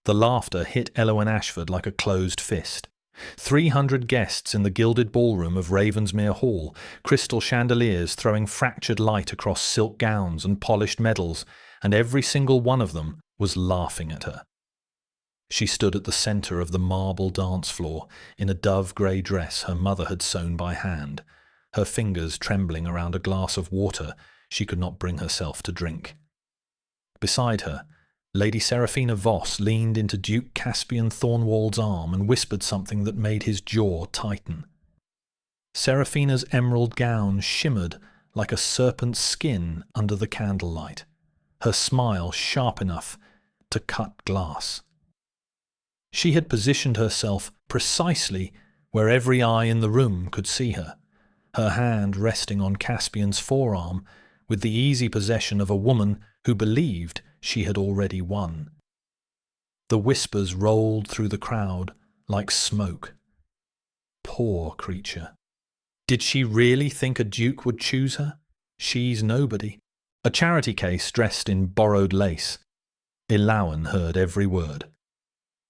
The laughter hit Elowen Ashford like a closed fist. 300 guests in the gilded ballroom of Ravensmere Hall, crystal chandeliers throwing fractured light across silk gowns and polished medals, and every single one of them was laughing at her. She stood at the centre of the marble dance floor in a dove-grey dress her mother had sewn by hand, her fingers trembling around a glass of water she could not bring herself to drink. Beside her, Lady Seraphina Voss leaned into Duke Caspian Thornwald's arm and whispered something that made his jaw tighten. Seraphina's emerald gown shimmered like a serpent's skin under the candlelight, her smile sharp enough to cut glass. She had positioned herself precisely where every eye in the room could see her, her hand resting on Caspian's forearm with the easy possession of a woman who believed she had already won. The whispers rolled through the crowd like smoke. Poor creature. Did she really think a duke would choose her? She's nobody. A charity case dressed in borrowed lace. Illawen heard every word.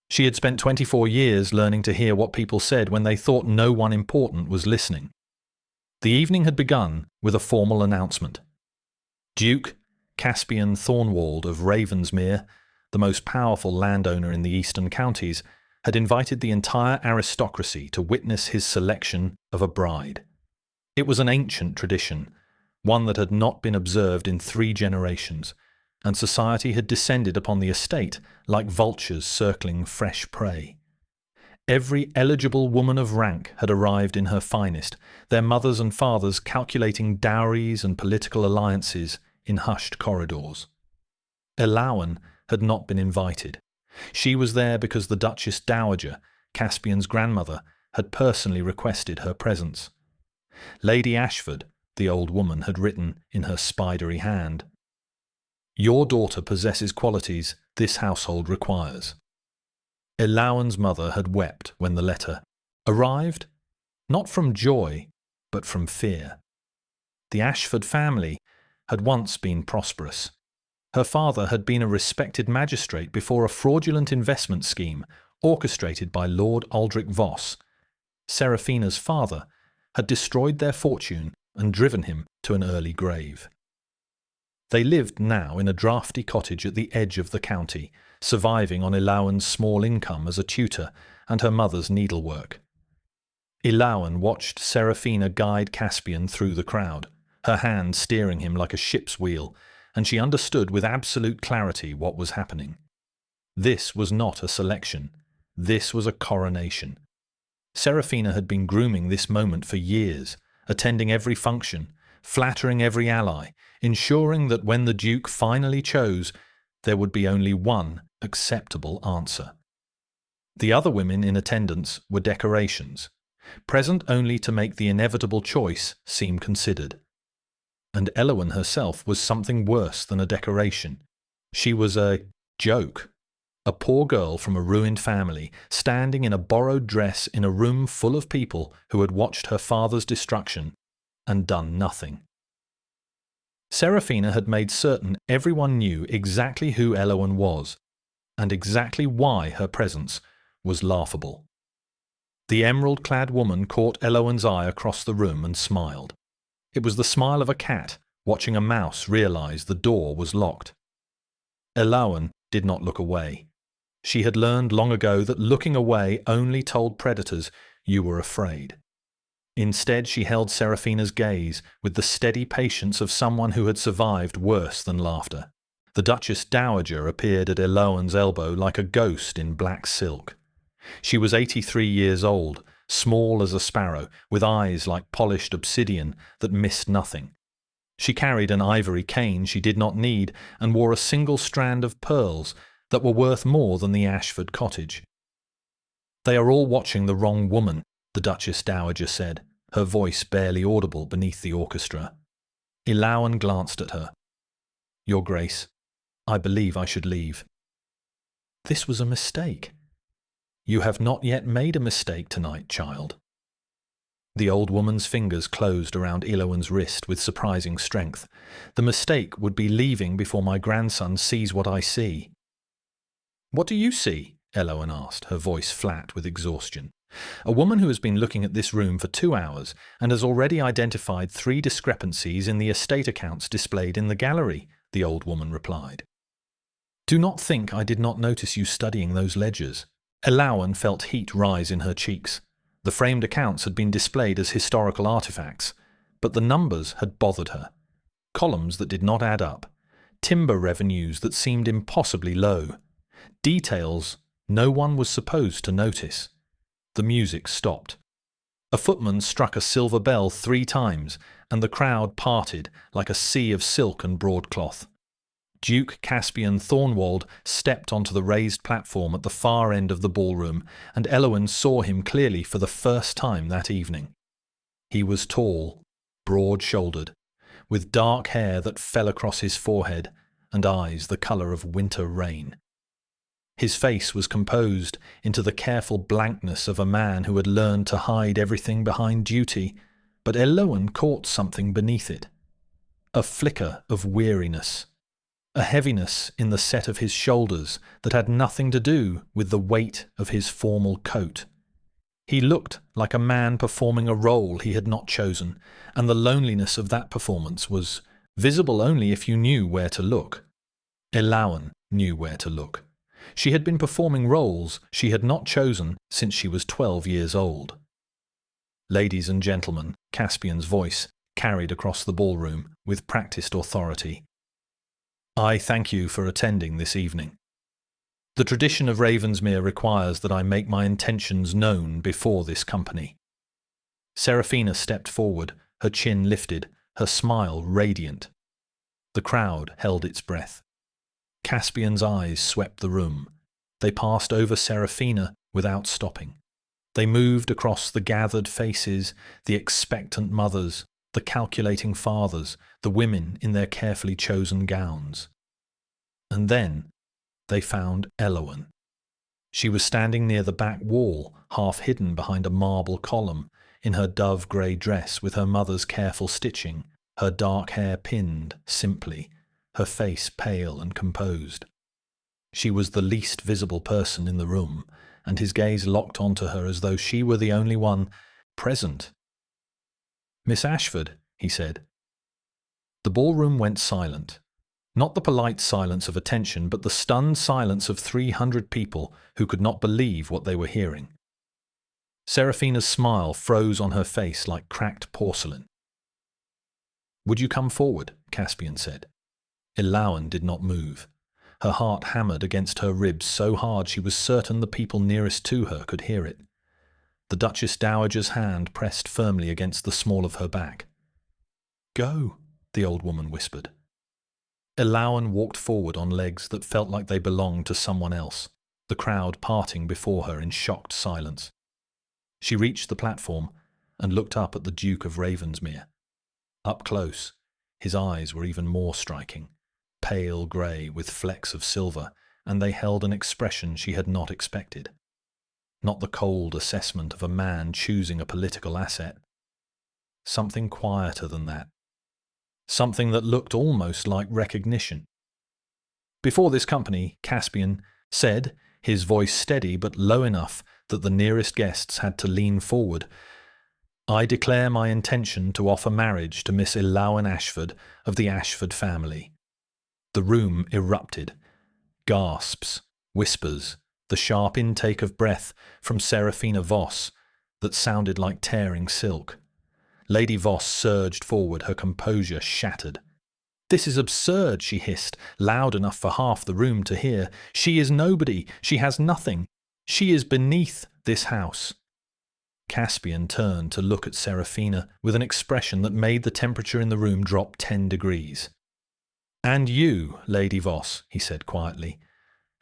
She had spent 24 years learning to hear what people said when they thought no one important was listening. The evening had begun with a formal announcement. Duke Caspian Thornwald of Ravensmere, the most powerful landowner in the eastern counties, had invited the entire aristocracy to witness his selection of a bride. It was an ancient tradition, one that had not been observed in 3 generations, and society had descended upon the estate like vultures circling fresh prey. Every eligible woman of rank had arrived in her finest, their mothers and fathers calculating dowries and political alliances in hushed corridors. Illawen had not been invited. She was there because the Duchess Dowager, Caspian's grandmother, had personally requested her presence. Lady Ashford, the old woman, had written in her spidery hand, "Your daughter possesses qualities this household requires." Illawen's mother had wept when the letter arrived, not from joy, but from fear. The Ashford family had once been prosperous. Her father had been a respected magistrate before a fraudulent investment scheme orchestrated by Lord Aldrich Voss, Seraphina's father, had destroyed their fortune and driven him to an early grave. They lived now in a draughty cottage at the edge of the county, surviving on Illawen's small income as a tutor and her mother's needlework. Illawen watched Seraphina guide Caspian through the crowd, her hand steering him like a ship's wheel, and she understood with absolute clarity what was happening. This was not a selection. This was a coronation. Seraphina had been grooming this moment for years, attending every function, flattering every ally, ensuring that when the Duke finally chose, there would be only one acceptable answer. The other women in attendance were decorations, present only to make the inevitable choice seem considered. And Elowen herself was something worse than a decoration. She was a joke. A poor girl from a ruined family, standing in a borrowed dress in a room full of people who had watched her father's destruction and done nothing. Seraphina had made certain everyone knew exactly who Elowen was, and exactly why her presence was laughable. The emerald-clad woman caught Elowen's eye across the room and smiled. It was the smile of a cat watching a mouse realize the door was locked. Illawen did not look away. She had learned long ago that looking away only told predators you were afraid. Instead, she held Seraphina's gaze with the steady patience of someone who had survived worse than laughter. The Duchess Dowager appeared at Illawen's elbow like a ghost in black silk. She was 83 years old, small as a sparrow, with eyes like polished obsidian that missed nothing. She carried an ivory cane she did not need and wore a single strand of pearls that were worth more than the Ashford cottage. "They are all watching the wrong woman," the Duchess Dowager said, her voice barely audible beneath the orchestra. Illawen glanced at her. "Your Grace, I believe I should leave." This was a mistake. "You have not yet made a mistake tonight, child." The old woman's fingers closed around Illawen's wrist with surprising strength. "The mistake would be leaving before my grandson sees what I see." "What do you see?" Elowen asked, her voice flat with exhaustion. "A woman who has been looking at this room for 2 hours and has already identified 3 discrepancies in the estate accounts displayed in the gallery," the old woman replied. "Do not think I did not notice you studying those ledgers." Elowen felt heat rise in her cheeks. The framed accounts had been displayed as historical artifacts, but the numbers had bothered her. Columns that did not add up, timber revenues that seemed impossibly low, details no one was supposed to notice. The music stopped. A footman struck a silver bell 3 times, and the crowd parted like a sea of silk and broadcloth. Duke Caspian Thornwald stepped onto the raised platform at the far end of the ballroom, and Elowen saw him clearly for the first time that evening. He was tall, broad-shouldered, with dark hair that fell across his forehead and eyes the colour of winter rain. His face was composed into the careful blankness of a man who had learned to hide everything behind duty, but Elowen caught something beneath it. A flicker of weariness, a heaviness in the set of his shoulders that had nothing to do with the weight of his formal coat. He looked like a man performing a role he had not chosen, and the loneliness of that performance was visible only if you knew where to look. Elowen knew where to look. She had been performing roles she had not chosen since she was 12 years old. "Ladies and gentlemen," Caspian's voice carried across the ballroom with practiced authority, "I thank you for attending this evening. The tradition of Ravensmere requires that I make my intentions known before this company." Seraphina stepped forward, her chin lifted, her smile radiant. The crowd held its breath. Caspian's eyes swept the room. They passed over Seraphina without stopping. They moved across the gathered faces, the expectant mothers, the calculating fathers, the women in their carefully chosen gowns. And then they found Elowen. She was standing near the back wall, half hidden behind a marble column, in her dove-grey dress with her mother's careful stitching, her dark hair pinned simply, her face pale and composed. She was the least visible person in the room, and his gaze locked onto her as though she were the only one present. "Miss Ashford," he said. The ballroom went silent. Not the polite silence of attention, but the stunned silence of 300 people who could not believe what they were hearing. Seraphina's smile froze on her face like cracked porcelain. "Would you come forward?" Caspian said. Elowen did not move. Her heart hammered against her ribs so hard she was certain the people nearest to her could hear it. The Duchess Dowager's hand pressed firmly against the small of her back. "Go," the old woman whispered. Elowen walked forward on legs that felt like they belonged to someone else, the crowd parting before her in shocked silence. She reached the platform and looked up at the Duke of Ravensmere. Up close, his eyes were even more striking, pale grey with flecks of silver, and they held an expression she had not expected. Not the cold assessment of a man choosing a political asset. Something quieter than that. Something that looked almost like recognition. "Before this company," Caspian said, his voice steady but low enough that the nearest guests had to lean forward, "I declare my intention to offer marriage to Miss Elowen Ashford of the Ashford family." The room erupted. Gasps, whispers, the sharp intake of breath from Seraphina Voss that sounded like tearing silk. Lady Voss surged forward, her composure shattered. "This is absurd," she hissed, loud enough for half the room to hear. "She is nobody. She has nothing. She is beneath this house." Caspian turned to look at Seraphina with an expression that made the temperature in the room drop 10 degrees. "And you, Lady Voss," he said quietly,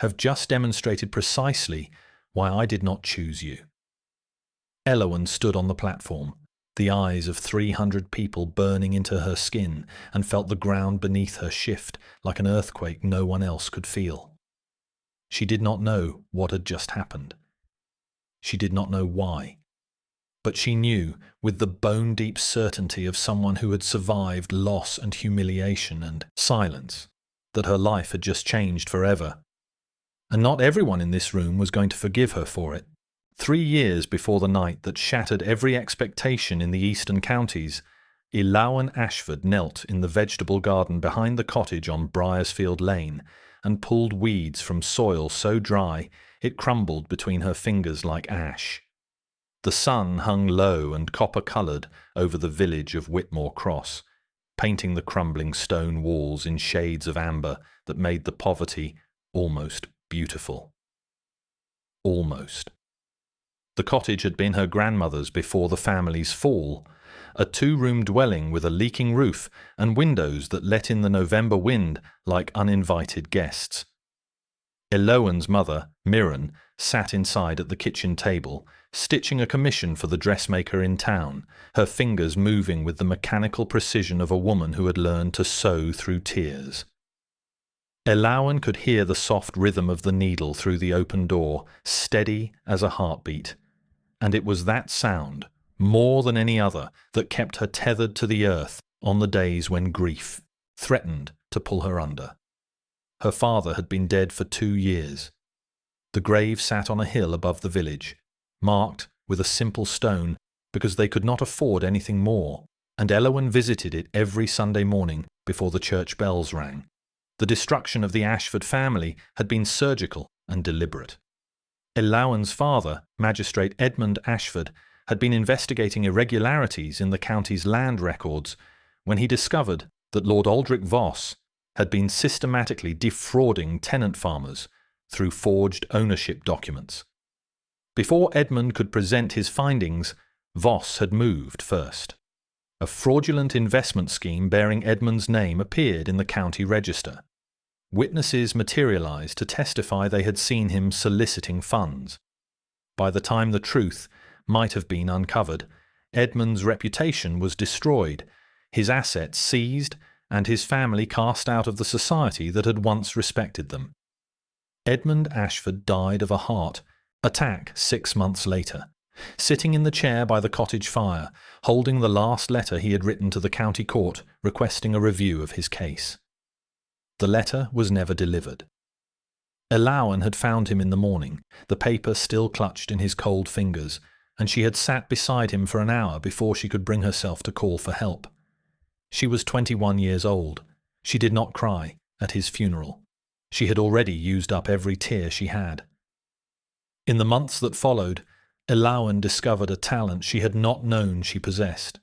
"have just demonstrated precisely why I did not choose you." Elowen stood on the platform, the eyes of 300 people burning into her skin, and felt the ground beneath her shift like an earthquake no one else could feel. She did not know what had just happened. She did not know why. But she knew, with the bone-deep certainty of someone who had survived loss and humiliation and silence, that her life had just changed forever. and not everyone in this room was going to forgive her for it. 3 years before the night that shattered every expectation in the eastern counties, Eliawen Ashford knelt in the vegetable garden behind the cottage on Briersfield Lane and pulled weeds from soil so dry it crumbled between her fingers like ash. The sun hung low and copper-coloured over the village of Whitmore Cross, painting the crumbling stone walls in shades of amber that made the poverty almost beautiful. Almost. The cottage had been her grandmother's before the family's fall, a 2-room dwelling with a leaking roof and windows that let in the November wind like uninvited guests. Eliawen's mother, Mirren, sat inside at the kitchen table, stitching a commission for the dressmaker in town, her fingers moving with the mechanical precision of a woman who had learned to sew through tears. Eliawen could hear the soft rhythm of the needle through the open door, steady as a heartbeat. And it was that sound, more than any other, that kept her tethered to the earth on the days when grief threatened to pull her under. Her father had been dead for 2 years. The grave sat on a hill above the village, marked with a simple stone because they could not afford anything more, and Eliawen visited it every Sunday morning before the church bells rang. The destruction of the Ashford family had been surgical and deliberate. Eliawen's father, Magistrate Edmund Ashford, had been investigating irregularities in the county's land records when he discovered that Lord Aldrich Voss had been systematically defrauding tenant farmers through forged ownership documents. Before Edmund could present his findings, Voss had moved first. A fraudulent investment scheme bearing Edmund's name appeared in the county register. Witnesses materialized to testify they had seen him soliciting funds. By the time the truth might have been uncovered, Edmund's reputation was destroyed, his assets seized, and his family cast out of the society that had once respected them. Edmund Ashford died of a heart attack 6 months later, sitting in the chair by the cottage fire, holding the last letter he had written to the county court requesting a review of his case. The letter was never delivered. Eliawen had found him in the morning, the paper still clutched in his cold fingers, and she had sat beside him for an hour before she could bring herself to call for help. She was 21 years old. She did not cry at his funeral. She had already used up every tear she had. In the months that followed, Eliawen discovered a talent she had not known she possessed.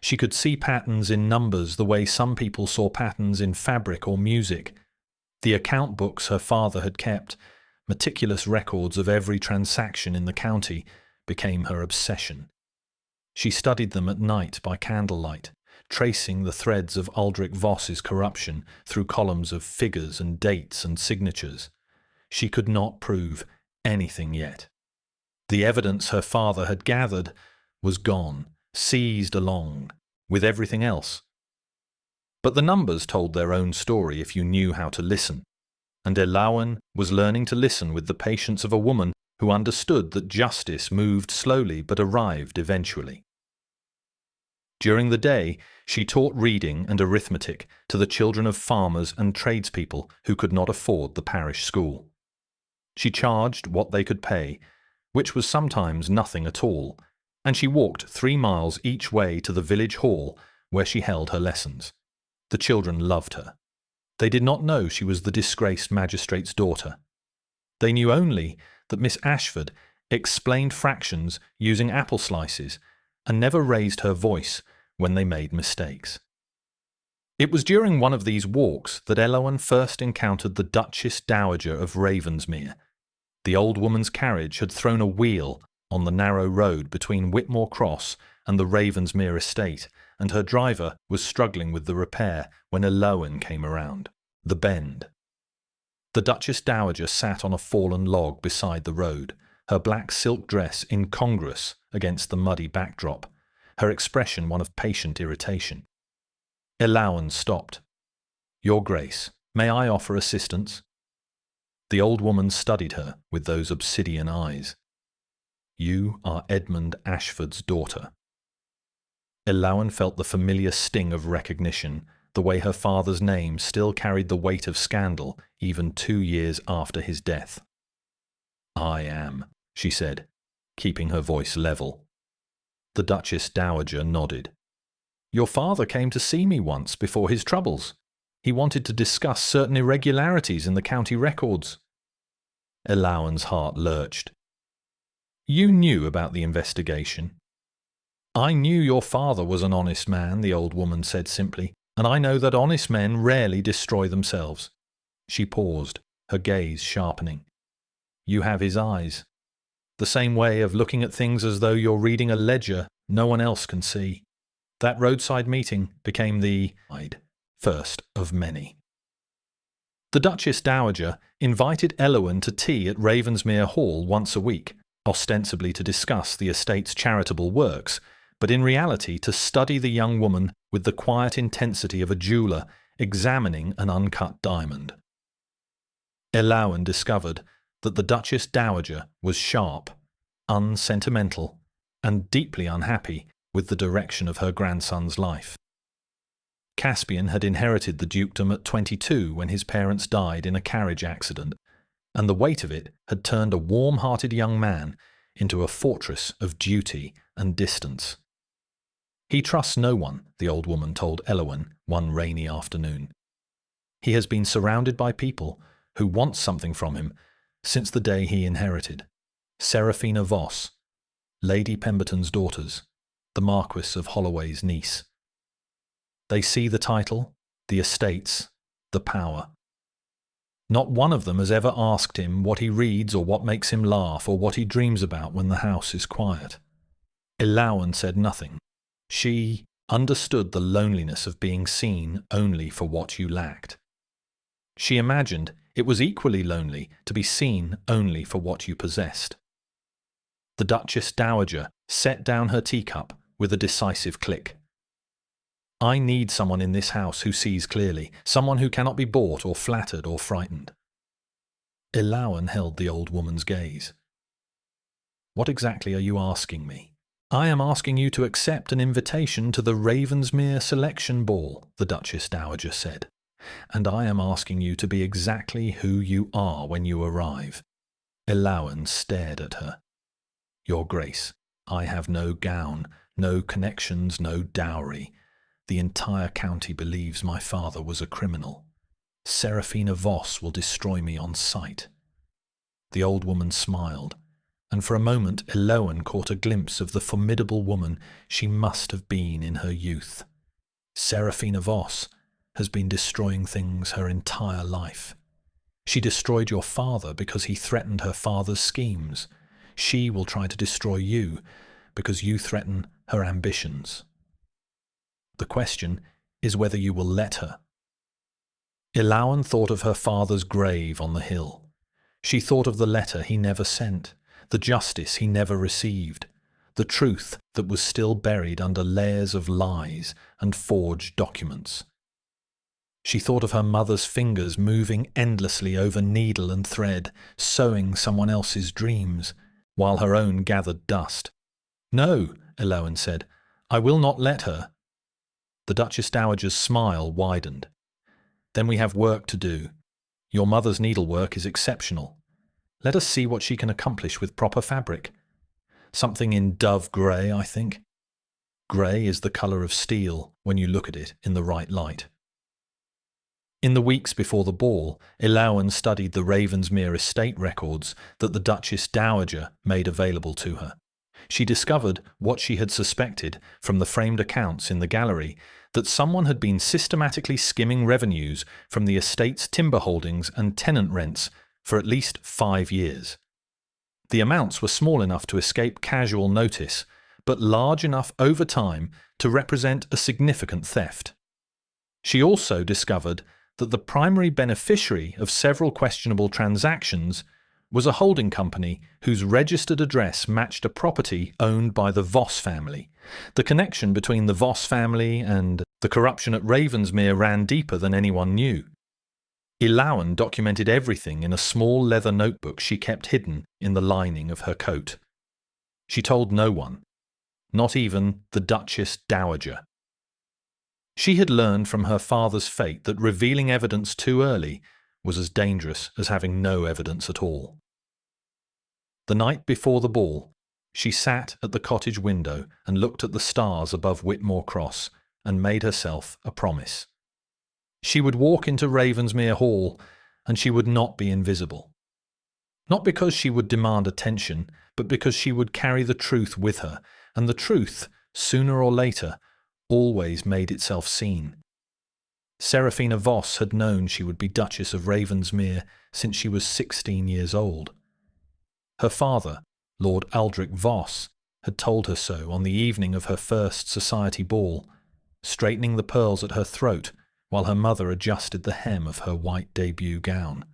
She could see patterns in numbers the way some people saw patterns in fabric or music. The account books her father had kept, meticulous records of every transaction in the county, became her obsession. She studied them at night by candlelight, tracing the threads of Aldrich Voss's corruption through columns of figures and dates and signatures. She could not prove anything yet. The evidence her father had gathered was gone, seized along with everything else. But the numbers told their own story if you knew how to listen, and Eliawen was learning to listen with the patience of a woman who understood that justice moved slowly but arrived eventually. During the day, she taught reading and arithmetic to the children of farmers and tradespeople who could not afford the parish school. She charged what they could pay, which was sometimes nothing at all, and she walked 3 miles each way to the village hall where she held her lessons. The children loved her. They did not know she was the disgraced magistrate's daughter. They knew only that Miss Ashford explained fractions using apple slices and never raised her voice when they made mistakes. It was during one of these walks that Eliawen first encountered the Duchess Dowager of Ravensmere. The old woman's carriage had thrown a wheel on the narrow road between Whitmore Cross and the Ravensmere estate, and her driver was struggling with the repair when Eliawen came around the bend. The Duchess Dowager sat on a fallen log beside the road, her black silk dress incongruous against the muddy backdrop, her expression one of patient irritation. Eliawen stopped. "Your Grace, may I offer assistance?" The old woman studied her with those obsidian eyes. "You are Edmund Ashford's daughter." Eliawen felt the familiar sting of recognition, the way her father's name still carried the weight of scandal even 2 years after his death. "I am," she said, keeping her voice level. The Duchess Dowager nodded. "Your father came to see me once before his troubles. He wanted to discuss certain irregularities in the county records." Ellawen's heart lurched. "You knew about the investigation?" "I knew your father was an honest man," the old woman said simply, "and I know that honest men rarely destroy themselves." She paused, her gaze sharpening. "You have his eyes. The same way of looking at things as though you're reading a ledger no one else can see. That roadside meeting became the first of many." The Duchess Dowager invited Ellawen to tea at Ravensmere Hall once a week, ostensibly to discuss the estate's charitable works, but in reality to study the young woman with the quiet intensity of a jeweller examining an uncut diamond. Ellawen discovered that the Duchess Dowager was sharp, unsentimental, and deeply unhappy with the direction of her grandson's life. Caspian had inherited the dukedom at 22 when his parents died in a carriage accident, and the weight of it had turned a warm-hearted young man into a fortress of duty and distance. "He trusts no one," the old woman told Ellawen one rainy afternoon. "He has been surrounded by people who want something from him since the day he inherited. Seraphina Voss, Lady Pemberton's daughters, the Marquis of Holloway's niece. They see the title, the estates, the power. Not one of them has ever asked him what he reads or what makes him laugh or what he dreams about when the house is quiet." Ellawen said nothing. She understood the loneliness of being seen only for what you lacked. She imagined it was equally lonely to be seen only for what you possessed. The Duchess Dowager set down her teacup with a decisive click. "I need someone in this house who sees clearly, someone who cannot be bought or flattered or frightened." Ellawen held the old woman's gaze. "What exactly are you asking me?" "I am asking you to accept an invitation to the Ravensmere Selection Ball," the Duchess Dowager said. "And I am asking you to be exactly who you are when you arrive." Ellawen stared at her. "Your Grace, I have no gown, no connections, no dowry. The entire county believes my father was a criminal. Seraphina Voss will destroy me on sight." The old woman smiled, and for a moment Ellawen caught a glimpse of the formidable woman she must have been in her youth. "Seraphina Voss has been destroying things her entire life. She destroyed your father because he threatened her father's schemes. She will try to destroy you because you threaten her ambitions. The question is whether you will let her." Ellawen thought of her father's grave on the hill. She thought of the letter he never sent, the justice he never received, the truth that was still buried under layers of lies and forged documents. She thought of her mother's fingers moving endlessly over needle and thread, sewing someone else's dreams, while her own gathered dust. "No," Ellawen said, "I will not let her." The Duchess Dowager's smile widened. "Then we have work to do. Your mother's needlework is exceptional. Let us see what she can accomplish with proper fabric. Something in dove grey, I think. Grey is the colour of steel when you look at it in the right light." In the weeks before the ball, Ellawen studied the Ravensmere estate records that the Duchess Dowager made available to her. She discovered what she had suspected from the framed accounts in the gallery, that someone had been systematically skimming revenues from the estate's timber holdings and tenant rents for at least 5 years. The amounts were small enough to escape casual notice, but large enough over time to represent a significant theft. She also discovered that the primary beneficiary of several questionable transactions was a holding company whose registered address matched a property owned by the Voss family. The connection between the Voss family and the corruption at Ravensmere ran deeper than anyone knew. Ellawen documented everything in a small leather notebook she kept hidden in the lining of her coat. She told no one, not even the Duchess Dowager. She had learned from her father's fate that revealing evidence too early was as dangerous as having no evidence at all. The night before the ball, she sat at the cottage window and looked at the stars above Whitmore Cross and made herself a promise. She would walk into Ravensmere Hall, and she would not be invisible. Not because she would demand attention, but because she would carry the truth with her, and the truth, sooner or later, always made itself seen. Seraphina Voss had known she would be Duchess of Ravensmere since she was 16 years old. Her father, Lord Aldrich Voss, had told her so on the evening of her first society ball, straightening the pearls at her throat while her mother adjusted the hem of her white debut gown.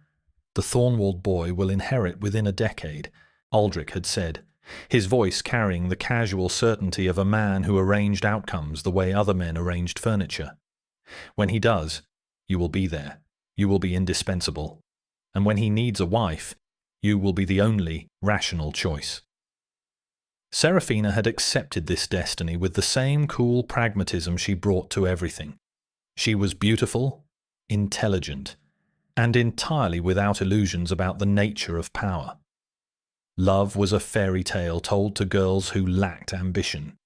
The Thornwald boy will inherit within a decade, Aldrich had said, his voice carrying the casual certainty of a man who arranged outcomes the way other men arranged furniture. When he does, you will be there. You will be indispensable. And when he needs a wife, you will be the only rational choice. Seraphina had accepted this destiny with the same cool pragmatism she brought to everything. She was beautiful, intelligent, and entirely without illusions about the nature of power. Love was a fairy tale told to girls who lacked ambition.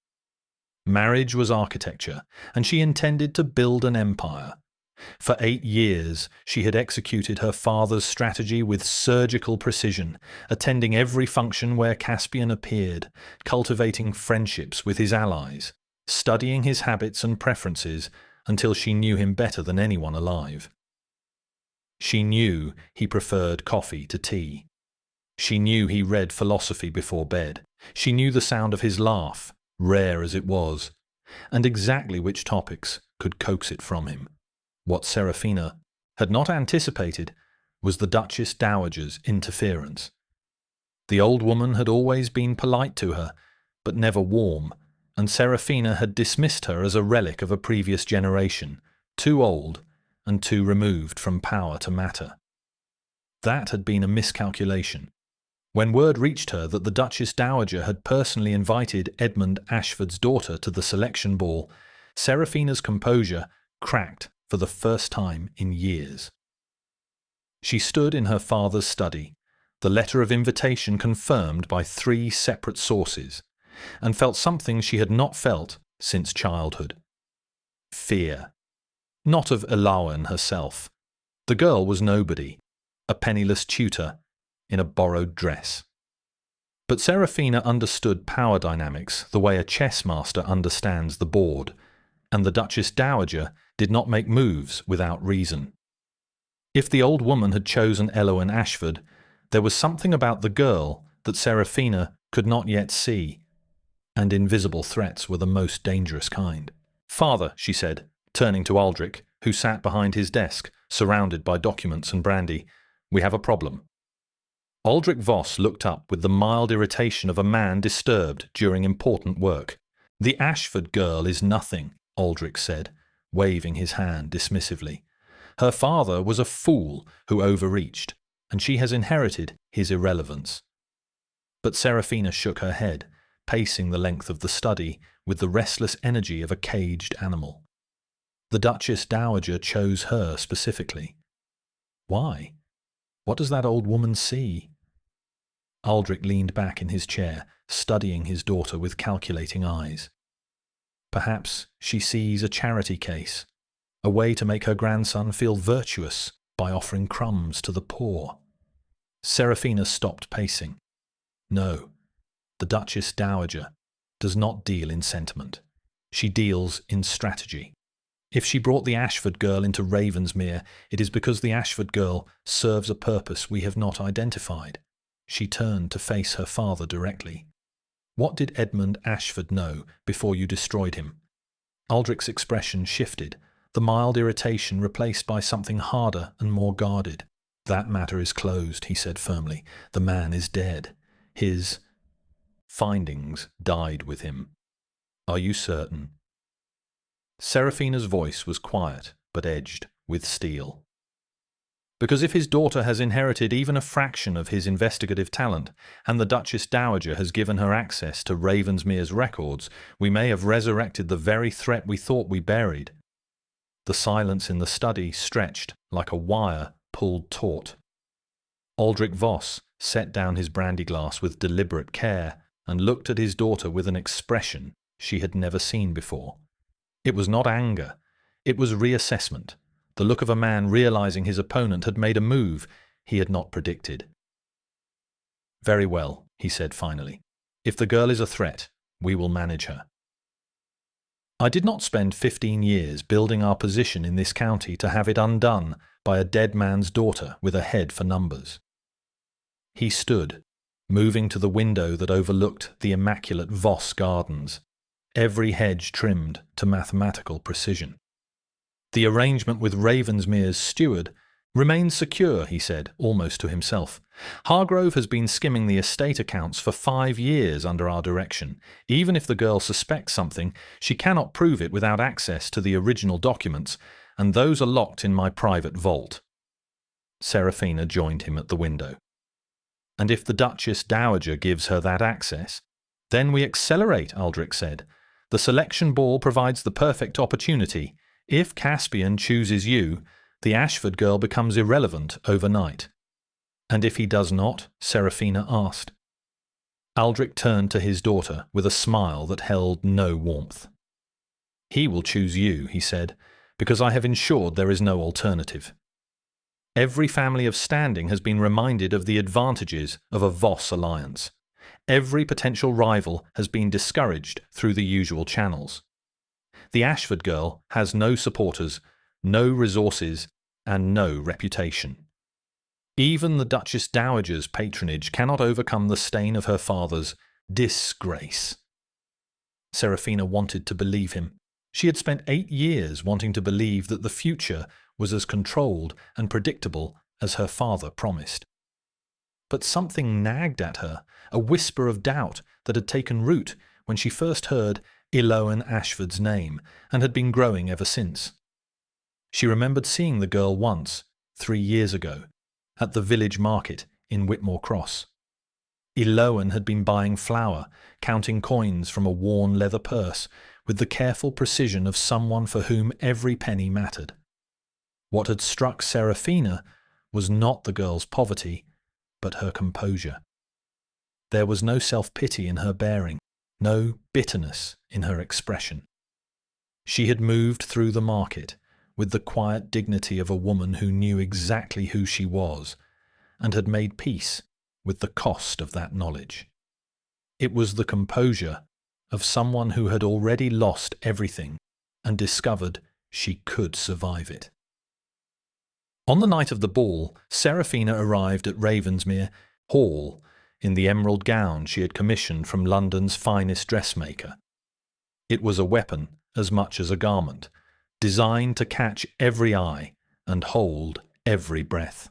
Marriage was architecture, and she intended to build an empire. For 8 years, she had executed her father's strategy with surgical precision, attending every function where Caspian appeared, cultivating friendships with his allies, studying his habits and preferences until she knew him better than anyone alive. She knew he preferred coffee to tea. She knew he read philosophy before bed. She knew the sound of his laugh, rare as it was, and exactly which topics could coax it from him. What Seraphina had not anticipated was the Duchess Dowager's interference. The old woman had always been polite to her, but never warm, and Seraphina had dismissed her as a relic of a previous generation, too old and too removed from power to matter. That had been a miscalculation. When word reached her that the Duchess Dowager had personally invited Edmund Ashford's daughter to the selection ball, Seraphina's composure cracked for the first time in years. She stood in her father's study, the letter of invitation confirmed by 3 separate sources, and felt something she had not felt since childhood. Fear. Not of Elawan herself. The girl was nobody, a penniless tutor in a borrowed dress. But Seraphina understood power dynamics the way a chess master understands the board, and the Duchess Dowager did not make moves without reason. If the old woman had chosen Eloan Ashford, there was something about the girl that Seraphina could not yet see, and invisible threats were the most dangerous kind. "Father," she said, turning to Aldrich, who sat behind his desk, surrounded by documents and brandy, "we have a problem." Aldrich Voss looked up with the mild irritation of a man disturbed during important work. "The Ashford girl is nothing," Aldrich said, waving his hand dismissively. "Her father was a fool who overreached, and she has inherited his irrelevance." But Seraphina shook her head, pacing the length of the study with the restless energy of a caged animal. The Duchess Dowager chose her specifically. Why? What does that old woman see? Aldrich leaned back in his chair, studying his daughter with calculating eyes. Perhaps she sees a charity case, a way to make her grandson feel virtuous by offering crumbs to the poor. Seraphina stopped pacing. No, the Duchess Dowager does not deal in sentiment. She deals in strategy. If she brought the Ashford girl into Ravensmere, it is because the Ashford girl serves a purpose we have not identified. She turned to face her father directly. "What did Edmund Ashford know before you destroyed him?" Aldrich's expression shifted, the mild irritation replaced by something harder and more guarded. "That matter is closed," he said firmly. "The man is dead. His findings died with him." "Are you certain?" Seraphina's voice was quiet, but edged with steel. "Because if his daughter has inherited even a fraction of his investigative talent, and the Duchess Dowager has given her access to Ravensmere's records, we may have resurrected the very threat we thought we buried." The silence in the study stretched like a wire pulled taut. Aldrich Voss set down his brandy glass with deliberate care and looked at his daughter with an expression she had never seen before. It was not anger. It was reassessment, the look of a man realizing his opponent had made a move he had not predicted. "Very well," he said finally. "If the girl is a threat, we will manage her. I did not spend 15 years building our position in this county to have it undone by a dead man's daughter with a head for numbers." He stood, moving to the window that overlooked the immaculate Voss gardens, every hedge trimmed to mathematical precision. "The arrangement with Ravensmere's steward remains secure," he said, almost to himself. "Hargrove has been skimming the estate accounts for 5 years under our direction. Even if the girl suspects something, she cannot prove it without access to the original documents, and those are locked in my private vault." Serafina joined him at the window. "And if the Duchess Dowager gives her that access, then we accelerate," Aldrich said. "The selection ball provides the perfect opportunity. If Caspian chooses you, the Ashford girl becomes irrelevant overnight." "And if he does not?" Serafina asked. Aldrich turned to his daughter with a smile that held no warmth. "He will choose you," he said, "because I have ensured there is no alternative. Every family of standing has been reminded of the advantages of a Voss alliance. Every potential rival has been discouraged through the usual channels. The Ashford girl has no supporters, no resources, and no reputation. Even the Duchess Dowager's patronage cannot overcome the stain of her father's disgrace." Serafina wanted to believe him. She had spent 8 years wanting to believe that the future was as controlled and predictable as her father promised. But something nagged at her, a whisper of doubt that had taken root when she first heard Eloan Ashford's name and had been growing ever since. She remembered seeing the girl once, 3 years ago, at the village market in Whitmore Cross. Eloan had been buying flour, counting coins from a worn leather purse, with the careful precision of someone for whom every penny mattered. What had struck Serafina was not the girl's poverty, but her composure. There was no self-pity in her bearing, no bitterness in her expression. She had moved through the market with the quiet dignity of a woman who knew exactly who she was and had made peace with the cost of that knowledge. It was the composure of someone who had already lost everything and discovered she could survive it. On the night of the ball, Serafina arrived at Ravensmere Hall in the emerald gown she had commissioned from London's finest dressmaker. It was a weapon as much as a garment, designed to catch every eye and hold every breath.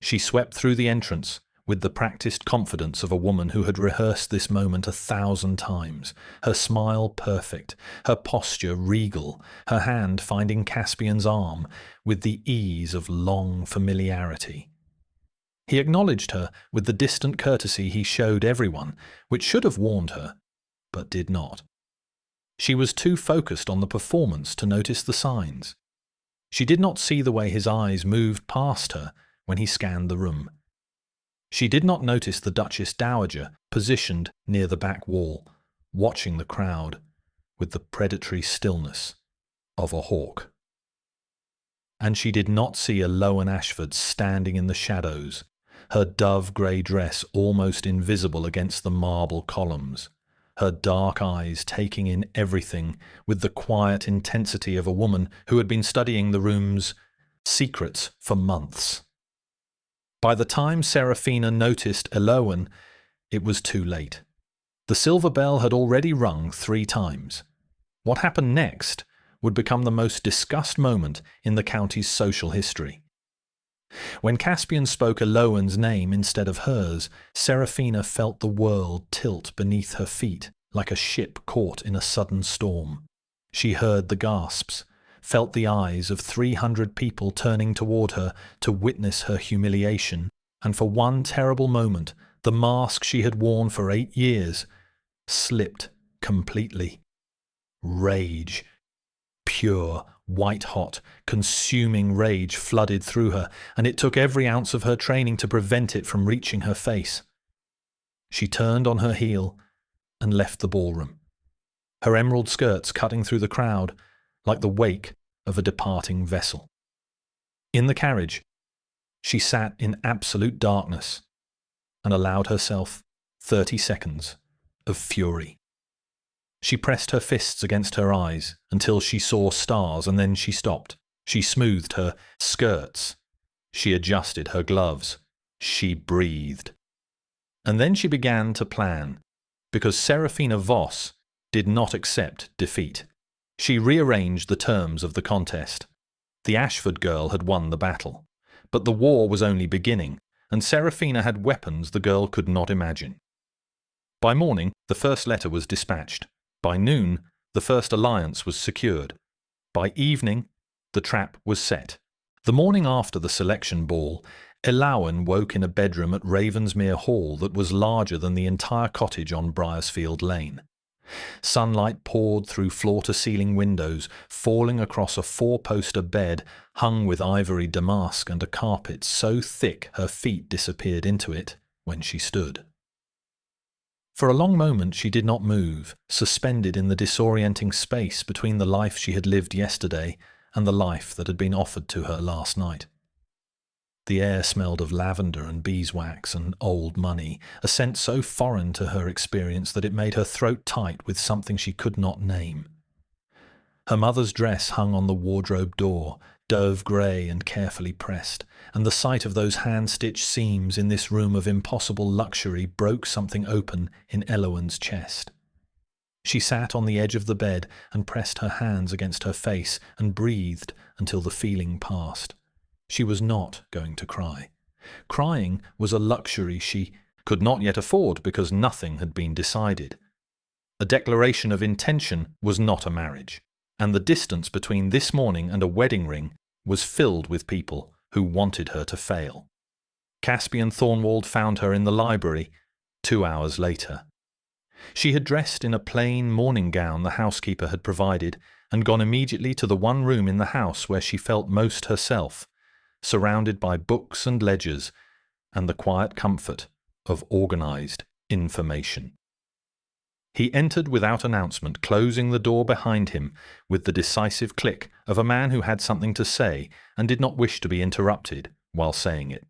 She swept through the entrance with the practiced confidence of a woman who had rehearsed this moment 1,000 times, her smile perfect, her posture regal, her hand finding Caspian's arm with the ease of long familiarity. He acknowledged her with the distant courtesy he showed everyone, which should have warned her, but did not. She was too focused on the performance to notice the signs. She did not see the way his eyes moved past her when he scanned the room. She did not notice the Duchess Dowager positioned near the back wall, watching the crowd with the predatory stillness of a hawk. And she did not see Eloan Ashford standing in the shadows, her dove-grey dress almost invisible against the marble columns, her dark eyes taking in everything with the quiet intensity of a woman who had been studying the room's secrets for months. By the time Serafina noticed Eloan, it was too late. The silver bell had already rung 3 times. What happened next would become the most discussed moment in the county's social history. When Caspian spoke Eloan's name instead of hers, Serafina felt the world tilt beneath her feet like a ship caught in a sudden storm. She heard the gasps, felt the eyes of 300 people turning toward her to witness her humiliation, and for one terrible moment, the mask she had worn for 8 years slipped completely. Rage, pure, White-hot, consuming rage flooded through her, and it took every ounce of her training to prevent it from reaching her face. She turned on her heel and left the ballroom, her emerald skirts cutting through the crowd like the wake of a departing vessel. In the carriage, she sat in absolute darkness and allowed herself 30 seconds of fury. She pressed her fists against her eyes until she saw stars, and then she stopped. She smoothed her skirts. She adjusted her gloves. She breathed. And then she began to plan, because Serafina Voss did not accept defeat. She rearranged the terms of the contest. The Ashford girl had won the battle, but the war was only beginning, and Serafina had weapons the girl could not imagine. By morning, the first letter was dispatched. By noon, the first alliance was secured. By evening, the trap was set. The morning after the selection ball, Elawan woke in a bedroom at Ravensmere Hall that was larger than the entire cottage on Briarsfield Lane. Sunlight poured through floor-to-ceiling windows, falling across a four-poster bed hung with ivory damask and a carpet so thick her feet disappeared into it when she stood. For a long moment she did not move, suspended in the disorienting space between the life she had lived yesterday and the life that had been offered to her last night. The air smelled of lavender and beeswax and old money, a scent so foreign to her experience that it made her throat tight with something she could not name. Her mother's dress hung on the wardrobe door, dove grey and carefully pressed, and the sight of those hand-stitched seams in this room of impossible luxury broke something open in Elawan's chest. She sat on the edge of the bed and pressed her hands against her face and breathed until the feeling passed. She was not going to cry. Crying was a luxury she could not yet afford because nothing had been decided. A declaration of intention was not a marriage, and the distance between this morning and a wedding ring was filled with people who wanted her to fail. Caspian Thornwald found her in the library 2 hours later. She had dressed in a plain morning gown the housekeeper had provided and gone immediately to the one room in the house where she felt most herself, surrounded by books and ledgers and the quiet comfort of organized information. He entered without announcement, closing the door behind him with the decisive click of a man who had something to say and did not wish to be interrupted while saying it.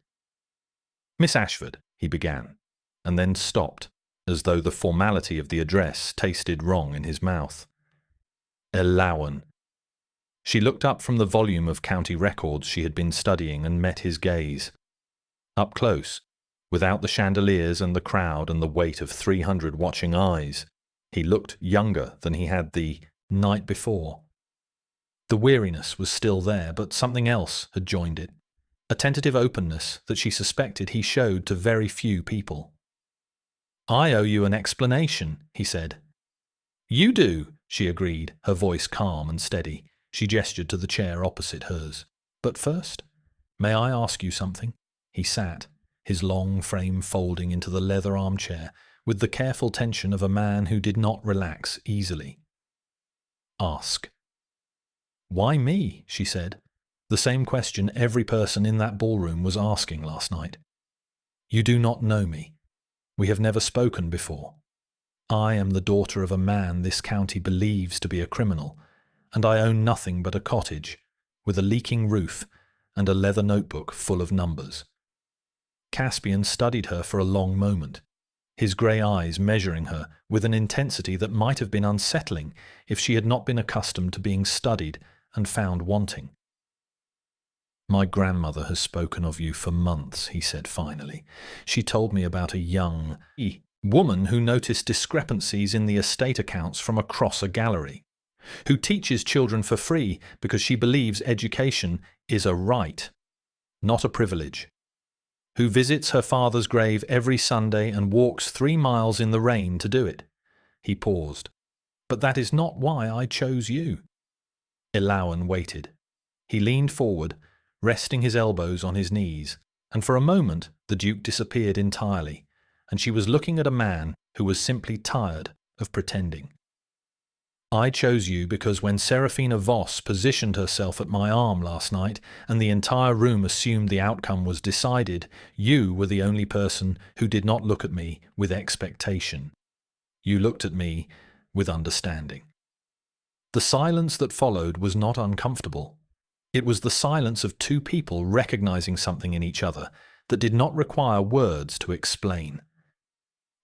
"Miss Ashford," he began, and then stopped, as though the formality of the address tasted wrong in his mouth. "Elawan." She looked up from the volume of county records she had been studying and met his gaze. Up close, without the chandeliers and the crowd and the weight of 300 watching eyes, he looked younger than he had the night before. The weariness was still there, but something else had joined it, a tentative openness that she suspected he showed to very few people. "I owe you an explanation," he said. "You do," she agreed, her voice calm and steady. She gestured to the chair opposite hers. "But first, may I ask you something?" He sat, his long frame folding into the leather armchair, with the careful tension of a man who did not relax easily. "Ask." "Why me?" she said, the same question every person in that ballroom was asking last night. "You do not know me. We have never spoken before. I am the daughter of a man this county believes to be a criminal, and I own nothing but a cottage, with a leaking roof and a leather notebook full of numbers." Caspian studied her for a long moment, his grey eyes measuring her with an intensity that might have been unsettling if she had not been accustomed to being studied and found wanting. "My grandmother has spoken of you for months," he said finally. "She told me about a young woman who noticed discrepancies in the estate accounts from across a gallery, who teaches children for free because she believes education is a right, not a privilege, who visits her father's grave every Sunday and walks 3 miles in the rain to do it." He paused. "But that is not why I chose you." Elawan waited. He leaned forward, resting his elbows on his knees, and for a moment the Duke disappeared entirely, and she was looking at a man who was simply tired of pretending. I chose you because when Serafina Voss positioned herself at my arm last night and the entire room assumed the outcome was decided, you were the only person who did not look at me with expectation. You looked at me with understanding. The silence that followed was not uncomfortable. It was the silence of two people recognizing something in each other that did not require words to explain.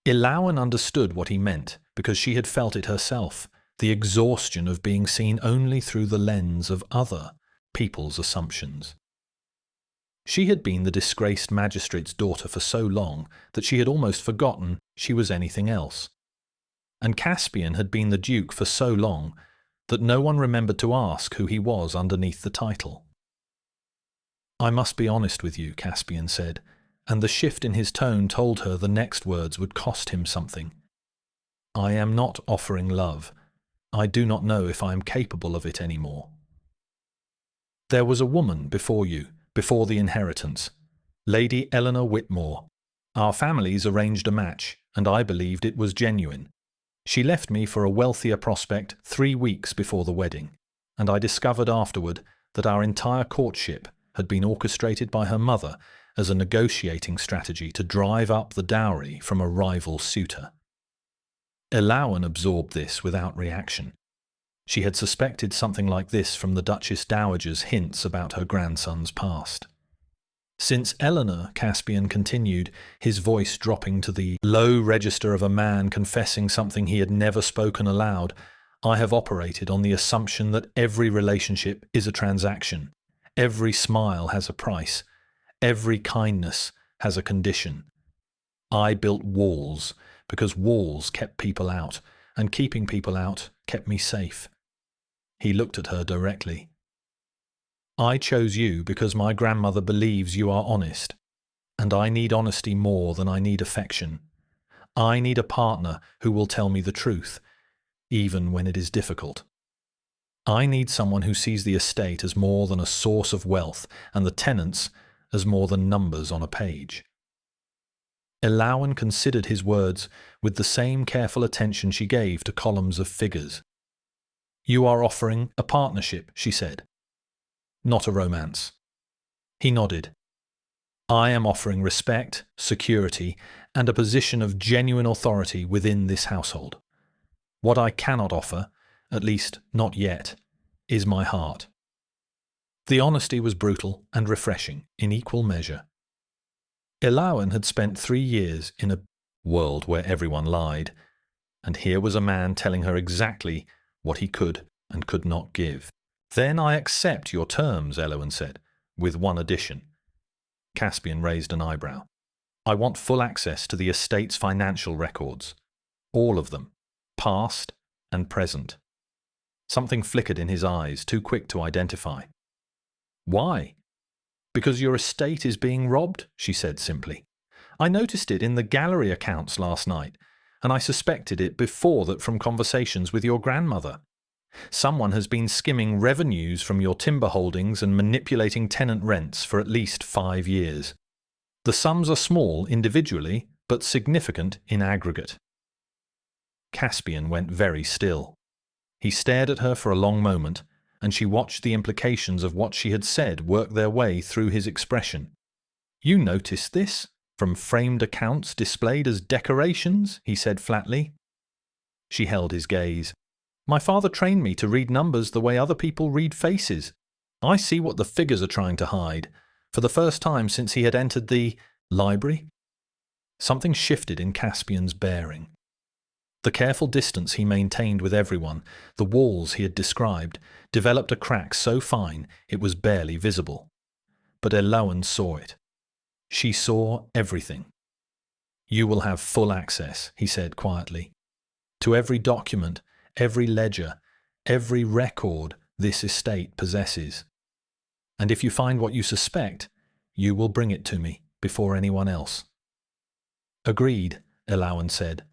Ilawan understood what he meant because she had felt it herself. The exhaustion of being seen only through the lens of other people's assumptions. She had been the disgraced magistrate's daughter for so long that she had almost forgotten she was anything else. And Caspian had been the duke for so long that no one remembered to ask who he was underneath the title. I must be honest with you, Caspian said, and the shift in his tone told her the next words would cost him something. I am not offering love. I do not know if I am capable of it anymore. There was a woman before you, before the inheritance, Lady Eleanor Whitmore. Our families arranged a match, and I believed it was genuine. She left me for a wealthier prospect 3 weeks before the wedding, and I discovered afterward that our entire courtship had been orchestrated by her mother as a negotiating strategy to drive up the dowry from a rival suitor. Ilawan absorbed this without reaction. She had suspected something like this from the Duchess Dowager's hints about her grandson's past. Since Eleanor, Caspian continued, his voice dropping to the low register of a man confessing something he had never spoken aloud, I have operated on the assumption that every relationship is a transaction. Every smile has a price. Every kindness has a condition. I built walls because walls kept people out, and keeping people out kept me safe. He looked at her directly. I chose you because my grandmother believes you are honest, and I need honesty more than I need affection. I need a partner who will tell me the truth, even when it is difficult. I need someone who sees the estate as more than a source of wealth and the tenants as more than numbers on a page. Ilawan considered his words with the same careful attention she gave to columns of figures. You are offering a partnership, she said. Not a romance. He nodded. I am offering respect, security, and a position of genuine authority within this household. What I cannot offer, at least not yet, is my heart. The honesty was brutal and refreshing in equal measure. Ilawan had spent 3 years in a world where everyone lied, and here was a man telling her exactly what he could and could not give. Then I accept your terms, Ilawan said, with one addition. Caspian raised an eyebrow. I want full access to the estate's financial records. All of them, past and present. Something flickered in his eyes, too quick to identify. Why? Because your estate is being robbed, she said simply. I noticed it in the gallery accounts last night, and I suspected it before that from conversations with your grandmother. Someone has been skimming revenues from your timber holdings and manipulating tenant rents for at least 5 years. The sums are small individually, but significant in aggregate. Caspian went very still. He stared at her for a long moment, and she watched the implications of what she had said work their way through his expression. You noticed this? From framed accounts displayed as decorations, he said flatly. She held his gaze. My father trained me to read numbers the way other people read faces. I see what the figures are trying to hide. For the first time since he had entered the library, something shifted in Caspian's bearing. The careful distance he maintained with everyone, the walls he had described, developed a crack so fine it was barely visible. But Ilawan saw it. She saw everything. You will have full access, he said quietly, to every document, every ledger, every record this estate possesses. And if you find what you suspect, you will bring it to me before anyone else. Agreed, Ilawan said.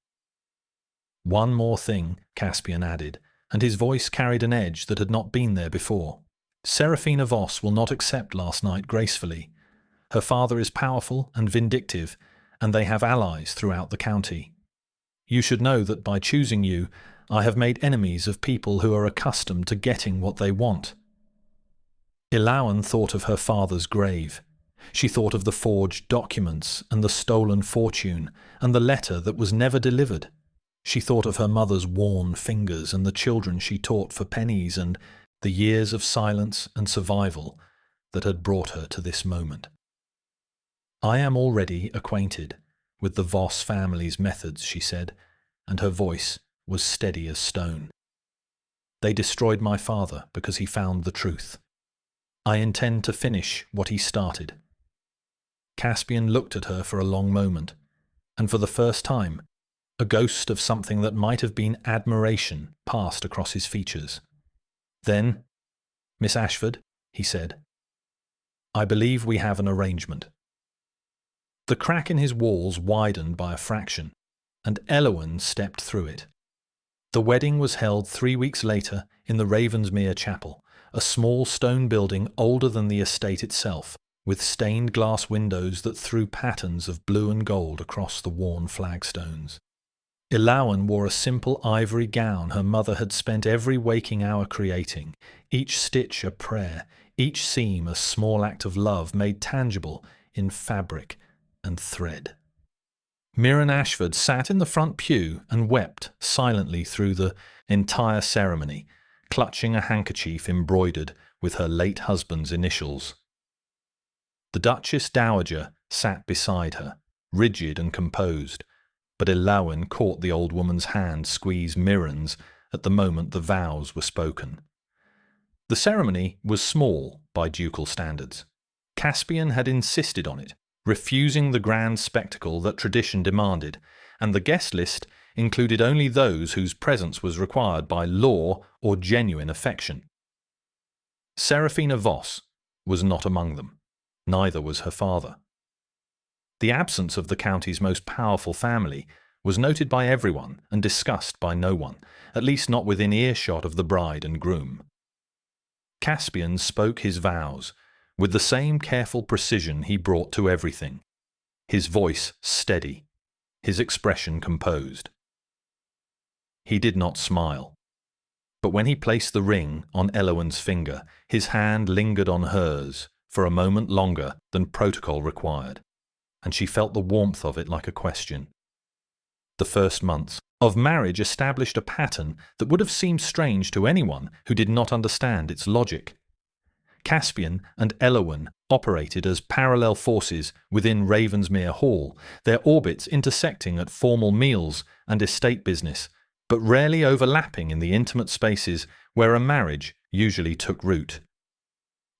One more thing, Caspian added, and his voice carried an edge that had not been there before. Serafina Voss will not accept last night gracefully. Her father is powerful and vindictive, and they have allies throughout the county. You should know that by choosing you, I have made enemies of people who are accustomed to getting what they want." Ilawan thought of her father's grave. She thought of the forged documents and the stolen fortune and the letter that was never delivered. She thought of her mother's worn fingers and the children she taught for pennies and the years of silence and survival that had brought her to this moment. "I am already acquainted with the Voss family's methods," she said, and her voice was steady as stone. "They destroyed my father because he found the truth. I intend to finish what he started." Caspian looked at her for a long moment, and for the first time, a ghost of something that might have been admiration passed across his features. Then, "Miss Ashford," he said, "I believe we have an arrangement." The crack in his walls widened by a fraction, and Elowen stepped through it. The wedding was held 3 weeks later in the Ravensmere Chapel, a small stone building older than the estate itself, with stained glass windows that threw patterns of blue and gold across the worn flagstones. Ilawan wore a simple ivory gown her mother had spent every waking hour creating, each stitch a prayer, each seam a small act of love made tangible in fabric and thread. Mirren Ashford sat in the front pew and wept silently through the entire ceremony, clutching a handkerchief embroidered with her late husband's initials. The Duchess Dowager sat beside her, rigid and composed, but Ilawan caught the old woman's hand squeeze Mirren's at the moment the vows were spoken. The ceremony was small by ducal standards. Caspian had insisted on it, refusing the grand spectacle that tradition demanded, and the guest list included only those whose presence was required by law or genuine affection. Serafina Voss was not among them. Neither was her father. The absence of the county's most powerful family was noted by everyone and discussed by no one, at least not within earshot of the bride and groom. Caspian spoke his vows with the same careful precision he brought to everything, his voice steady, his expression composed. He did not smile, but when he placed the ring on Elowen's finger, his hand lingered on hers for a moment longer than protocol required, and she felt the warmth of it like a question. The first months of marriage established a pattern that would have seemed strange to anyone who did not understand its logic. Caspian and Elowen operated as parallel forces within Ravensmere Hall, their orbits intersecting at formal meals and estate business, but rarely overlapping in the intimate spaces where a marriage usually took root.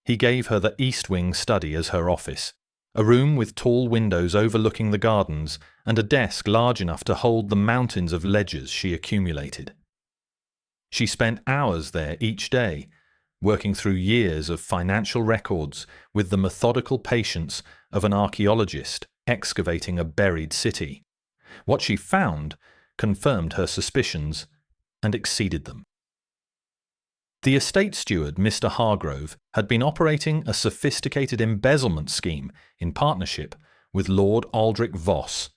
He gave her the East Wing study as her office, a room with tall windows overlooking the gardens and a desk large enough to hold the mountains of ledgers she accumulated. She spent hours there each day, working through years of financial records with the methodical patience of an archaeologist excavating a buried city. What she found confirmed her suspicions and exceeded them. The estate steward, Mr. Hargrove, had been operating a sophisticated embezzlement scheme in partnership with Lord Aldrich Voss.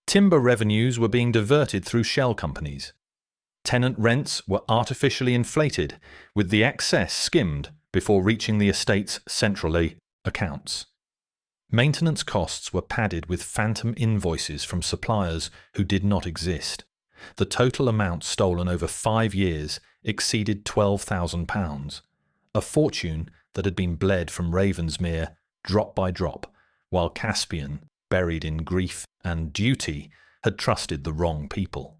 Timber revenues were being diverted through shell companies. Tenant rents were artificially inflated, with the excess skimmed before reaching the estate's central accounts. Maintenance costs were padded with phantom invoices from suppliers who did not exist. The total amount stolen over 5 years exceeded £12,000, a fortune that had been bled from Ravensmere drop by drop, while Caspian, buried in grief and duty, had trusted the wrong people.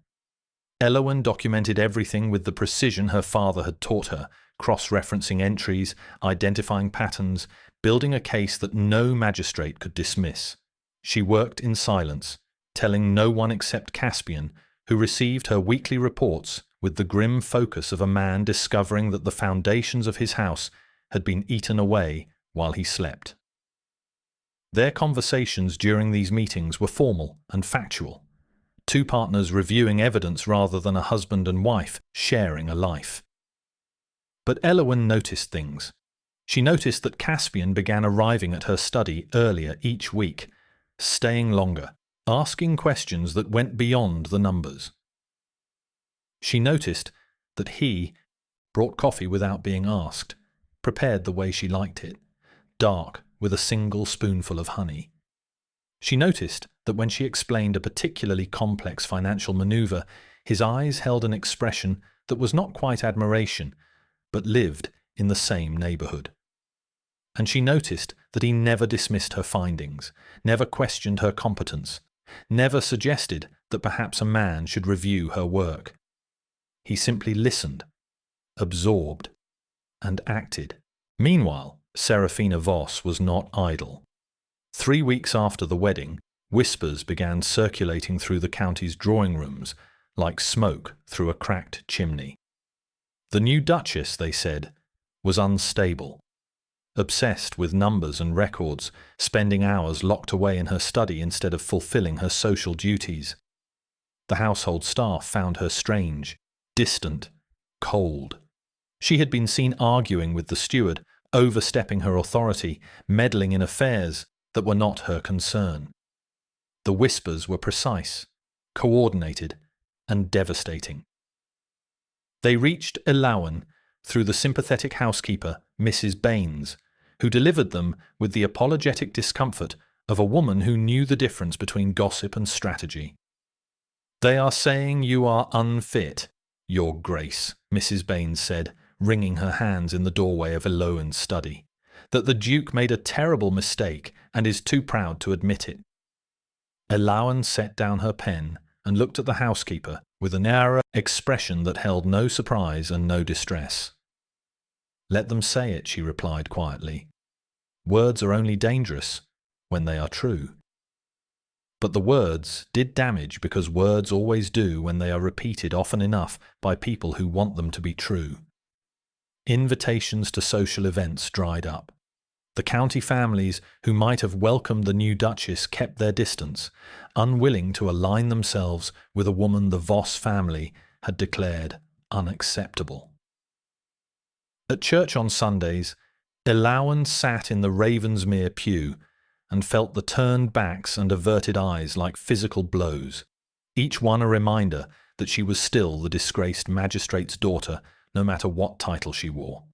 Elowen documented everything with the precision her father had taught her, cross-referencing entries, identifying patterns, building a case that no magistrate could dismiss. She worked in silence, telling no one except Caspian, who received her weekly reports with the grim focus of a man discovering that the foundations of his house had been eaten away while he slept. Their conversations during these meetings were formal and factual, two partners reviewing evidence rather than a husband and wife sharing a life. But Elowen noticed things. She noticed that Caspian began arriving at her study earlier each week, staying longer, asking questions that went beyond the numbers. She noticed that he brought coffee without being asked, prepared the way she liked it, dark with a single spoonful of honey. She noticed that when she explained a particularly complex financial maneuver, his eyes held an expression that was not quite admiration, but lived in the same neighborhood. And she noticed that he never dismissed her findings, never questioned her competence, never suggested that perhaps a man should review her work. He simply listened, absorbed, and acted. Meanwhile, Serafina Voss was not idle. 3 weeks after the wedding, whispers began circulating through the county's drawing rooms like smoke through a cracked chimney. The new Duchess, they said, was unstable, obsessed with numbers and records, spending hours locked away in her study instead of fulfilling her social duties. The household staff found her strange, distant, cold. She had been seen arguing with the steward, overstepping her authority, meddling in affairs that were not her concern. The whispers were precise, coordinated, and devastating. They reached Elawan through the sympathetic housekeeper, Mrs. Baines, who delivered them with the apologetic discomfort of a woman who knew the difference between gossip and strategy. "They are saying you are unfit, Your Grace," Mrs. Baines said, wringing her hands in the doorway of Eloan's study, "that the Duke made a terrible mistake and is too proud to admit it." Eloan set down her pen and looked at the housekeeper with an air expression that held no surprise and no distress. "Let them say it," she replied quietly. "Words are only dangerous when they are true." But the words did damage because words always do when they are repeated often enough by people who want them to be true. Invitations to social events dried up. The county families who might have welcomed the new Duchess kept their distance, unwilling to align themselves with a woman the Voss family had declared unacceptable. At church on Sundays, Elawan sat in the Ravensmere pew and felt the turned backs and averted eyes like physical blows, each one a reminder that she was still the disgraced magistrate's daughter, no matter what title she wore.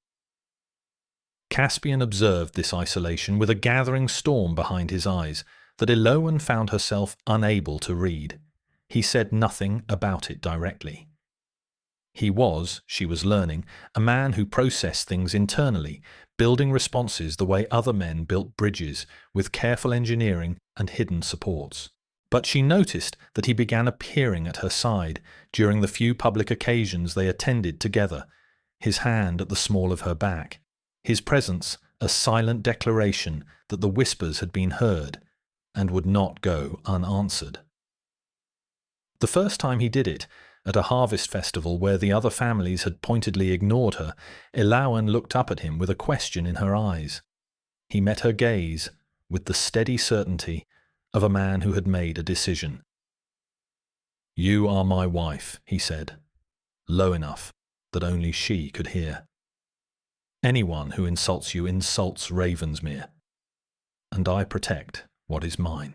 Caspian observed this isolation with a gathering storm behind his eyes that Eloan found herself unable to read. He said nothing about it directly. He was, she was learning, a man who processed things internally, building responses the way other men built bridges, with careful engineering and hidden supports. But she noticed that he began appearing at her side during the few public occasions they attended together, his hand at the small of her back, his presence a silent declaration that the whispers had been heard and would not go unanswered. The first time he did it, at a harvest festival where the other families had pointedly ignored her, Elawan looked up at him with a question in her eyes. He met her gaze with the steady certainty of a man who had made a decision. "You are my wife," he said, low enough that only she could hear. "Anyone who insults you insults Ravensmere, and I protect what is mine."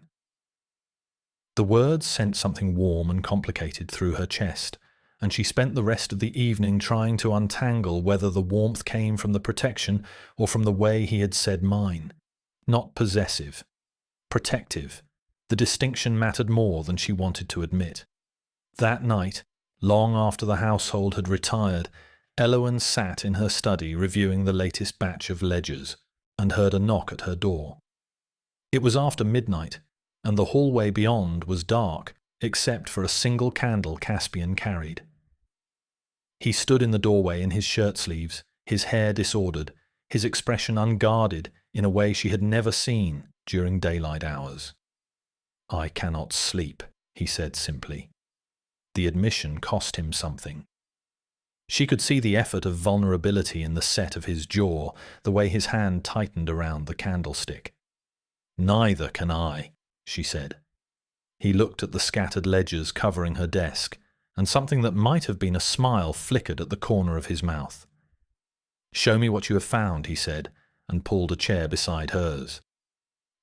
The words sent something warm and complicated through her chest, and she spent the rest of the evening trying to untangle whether the warmth came from the protection or from the way he had said mine. Not possessive, protective. The distinction mattered more than she wanted to admit. That night, long after the household had retired, Eloan sat in her study reviewing the latest batch of ledgers and heard a knock at her door. It was after midnight, and the hallway beyond was dark, except for a single candle Caspian carried. He stood in the doorway in his shirt sleeves, his hair disordered, his expression unguarded in a way she had never seen during daylight hours. "I cannot sleep," he said simply. The admission cost him something. She could see the effort of vulnerability in the set of his jaw, the way his hand tightened around the candlestick. "Neither can I," she said. He looked at the scattered ledgers covering her desk, and something that might have been a smile flickered at the corner of his mouth. "Show me what you have found," he said, and pulled a chair beside hers.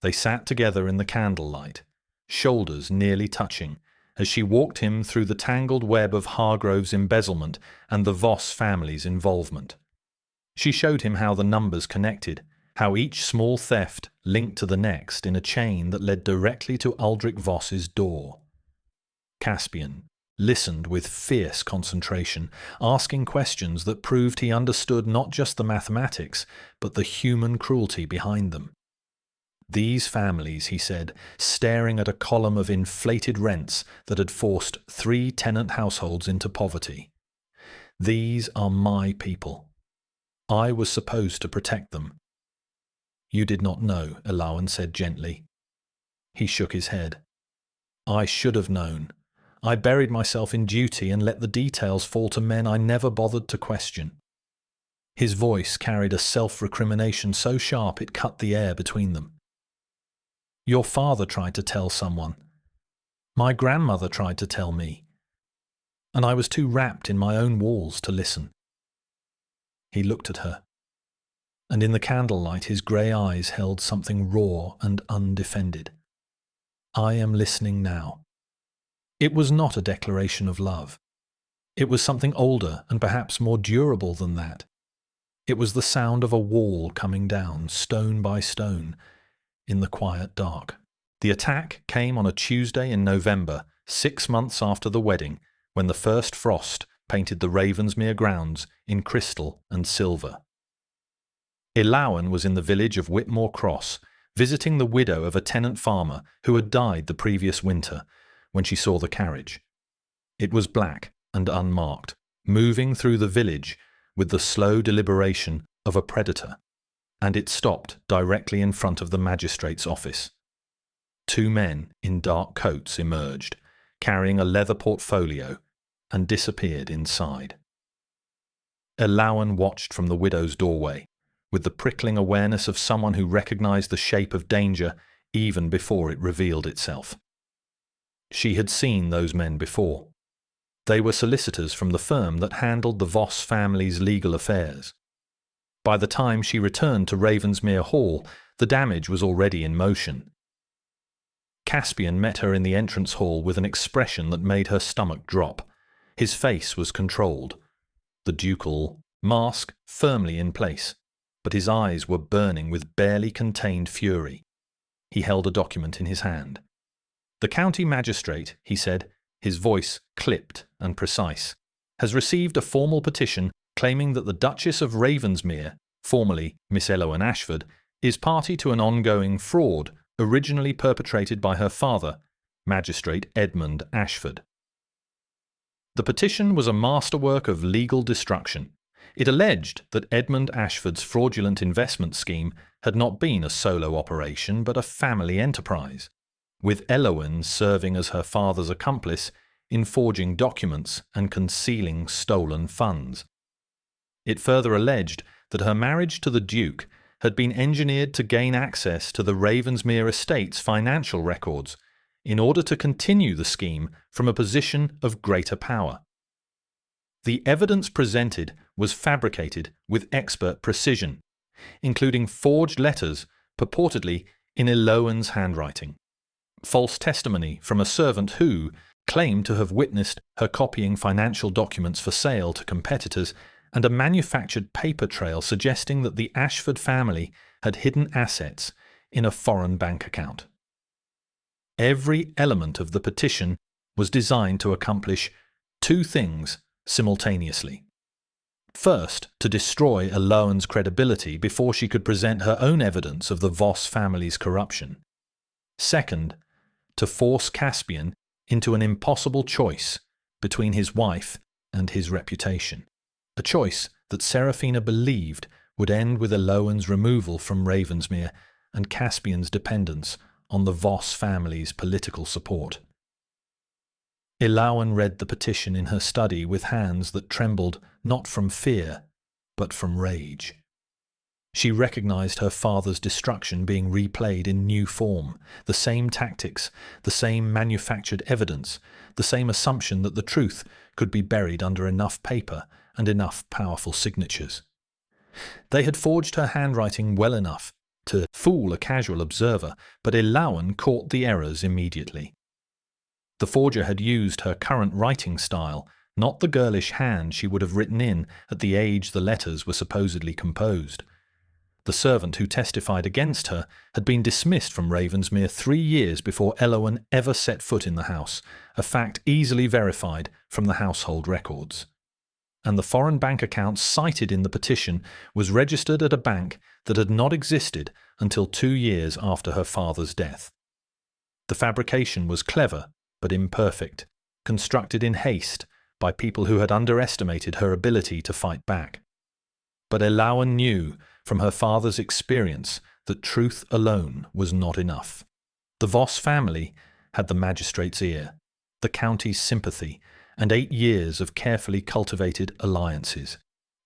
They sat together in the candlelight, shoulders nearly touching, as she walked him through the tangled web of Hargrove's embezzlement and the Voss family's involvement. She showed him how the numbers connected, how each small theft linked to the next in a chain that led directly to Ulrich Voss's door. Caspian listened with fierce concentration, asking questions that proved he understood not just the mathematics, but the human cruelty behind them. These families, he said, staring at a column of inflated rents that had forced 3 tenant households into poverty. These are my people. I was supposed to protect them. You did not know, Elawan said gently. He shook his head. I should have known. I buried myself in duty and let the details fall to men I never bothered to question. His voice carried a self-recrimination so sharp it cut the air between them. Your father tried to tell someone. My grandmother tried to tell me. And I was too wrapped in my own walls to listen. He looked at her. And in the candlelight his grey eyes held something raw and undefended. I am listening now. It was not a declaration of love. It was something older and perhaps more durable than that. It was the sound of a wall coming down, stone by stone, in the quiet dark. The attack came on a Tuesday in November, 6 months after the wedding, when the first frost painted the Ravensmere grounds in crystal and silver. Elawan was in the village of Whitmore Cross, visiting the widow of a tenant farmer who had died the previous winter, when she saw the carriage. It was black and unmarked, moving through the village with the slow deliberation of a predator, and it stopped directly in front of the magistrate's office. 2 men in dark coats emerged, carrying a leather portfolio, and disappeared inside. Elawan watched from the widow's doorway, with the prickling awareness of someone who recognized the shape of danger even before it revealed itself. She had seen those men before. They were solicitors from the firm that handled the Voss family's legal affairs. By the time she returned to Ravensmere Hall, the damage was already in motion. Caspian met her in the entrance hall with an expression that made her stomach drop. His face was controlled, the ducal mask firmly in place, but his eyes were burning with barely contained fury. He held a document in his hand. The county magistrate, he said, his voice clipped and precise, has received a formal petition claiming that the Duchess of Ravensmere, formerly Miss Elawan Ashford, is party to an ongoing fraud originally perpetrated by her father, Magistrate Edmund Ashford. The petition was a masterwork of legal destruction. It alleged that Edmund Ashford's fraudulent investment scheme had not been a solo operation but a family enterprise, with Elawan serving as her father's accomplice in forging documents and concealing stolen funds. It further alleged that her marriage to the Duke had been engineered to gain access to the Ravensmere estate's financial records in order to continue the scheme from a position of greater power. The evidence presented was fabricated with expert precision, including forged letters purportedly in Elawan's handwriting, false testimony from a servant who claimed to have witnessed her copying financial documents for sale to competitors, and a manufactured paper trail suggesting that the Ashford family had hidden assets in a foreign bank account. Every element of the petition was designed to accomplish 2 things simultaneously. First, to destroy Elawan's credibility before she could present her own evidence of the Voss family's corruption. Second, to force Caspian into an impossible choice between his wife and his reputation. A choice that Serafina believed would end with Elawan's removal from Ravensmere and Caspian's dependence on the Voss family's political support. Elawan read the petition in her study with hands that trembled not from fear, but from rage. She recognized her father's destruction being replayed in new form, the same tactics, the same manufactured evidence, the same assumption that the truth could be buried under enough paper and enough powerful signatures. They had forged her handwriting well enough to fool a casual observer, but Elawan caught the errors immediately. The forger had used her current writing style, not the girlish hand she would have written in at the age the letters were supposedly composed. The servant who testified against her had been dismissed from Ravensmere 3 years before Elowen ever set foot in the house, a fact easily verified from the household records. And the foreign bank account cited in the petition was registered at a bank that had not existed until 2 years after her father's death. The fabrication was clever but imperfect, constructed in haste by people who had underestimated her ability to fight back. But Elowen knew from her father's experience that truth alone was not enough. The Voss family had the magistrate's ear, the county's sympathy, and 8 years of carefully cultivated alliances.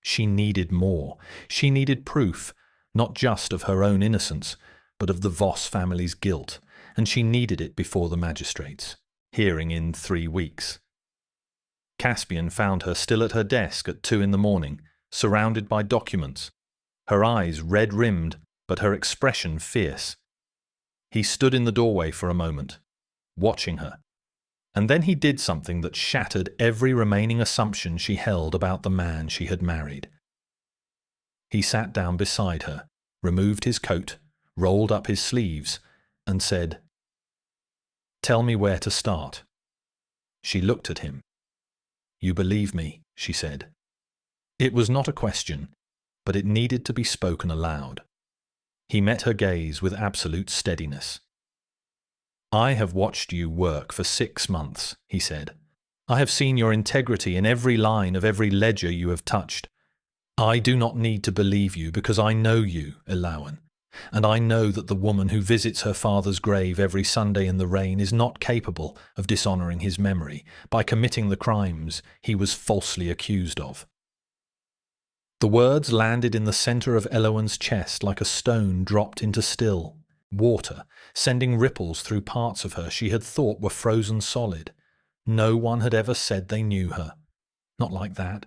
She needed more. She needed proof, not just of her own innocence, but of the Voss family's guilt, and she needed it before the magistrates, hearing in 3 weeks. Caspian found her still at her desk at 2 a.m, surrounded by documents, her eyes red-rimmed, but her expression fierce. He stood in the doorway for a moment, watching her, and then he did something that shattered every remaining assumption she held about the man she had married. He sat down beside her, removed his coat, rolled up his sleeves, and said, "Tell me where to start." She looked at him. "You believe me," she said. It was not a question, but it needed to be spoken aloud. He met her gaze with absolute steadiness. "I have watched you work for 6 months," he said. "I have seen your integrity in every line of every ledger you have touched. I do not need to believe you because I know you, Elowen, and I know that the woman who visits her father's grave every Sunday in the rain is not capable of dishonoring his memory by committing the crimes he was falsely accused of." The words landed in the center of Elowen's chest like a stone dropped into still water, sending ripples through parts of her she had thought were frozen solid. No one had ever said they knew her. Not like that.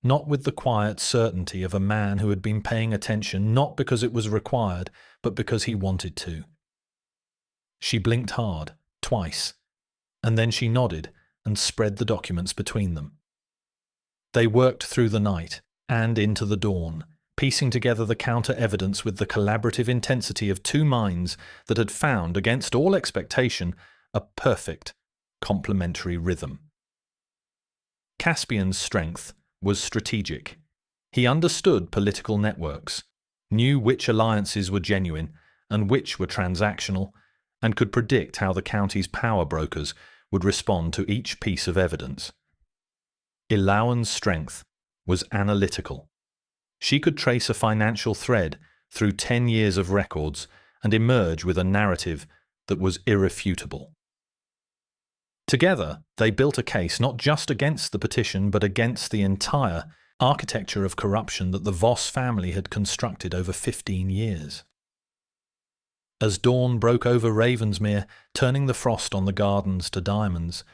Not with the quiet certainty of a man who had been paying attention not because it was required, but because he wanted to. She blinked hard, twice, and then she nodded and spread the documents between them. They worked through the night and into the dawn, piecing together the counter-evidence with the collaborative intensity of 2 minds that had found, against all expectation, a perfect, complementary rhythm. Caspian's strength was strategic. He understood political networks, knew which alliances were genuine and which were transactional, and could predict how the county's power brokers would respond to each piece of evidence. Elowen's strength was analytical. She could trace a financial thread through 10 years of records and emerge with a narrative that was irrefutable. Together, they built a case not just against the petition but against the entire architecture of corruption that the Voss family had constructed over 15 years. As dawn broke over Ravensmere, turning the frost on the gardens to diamonds,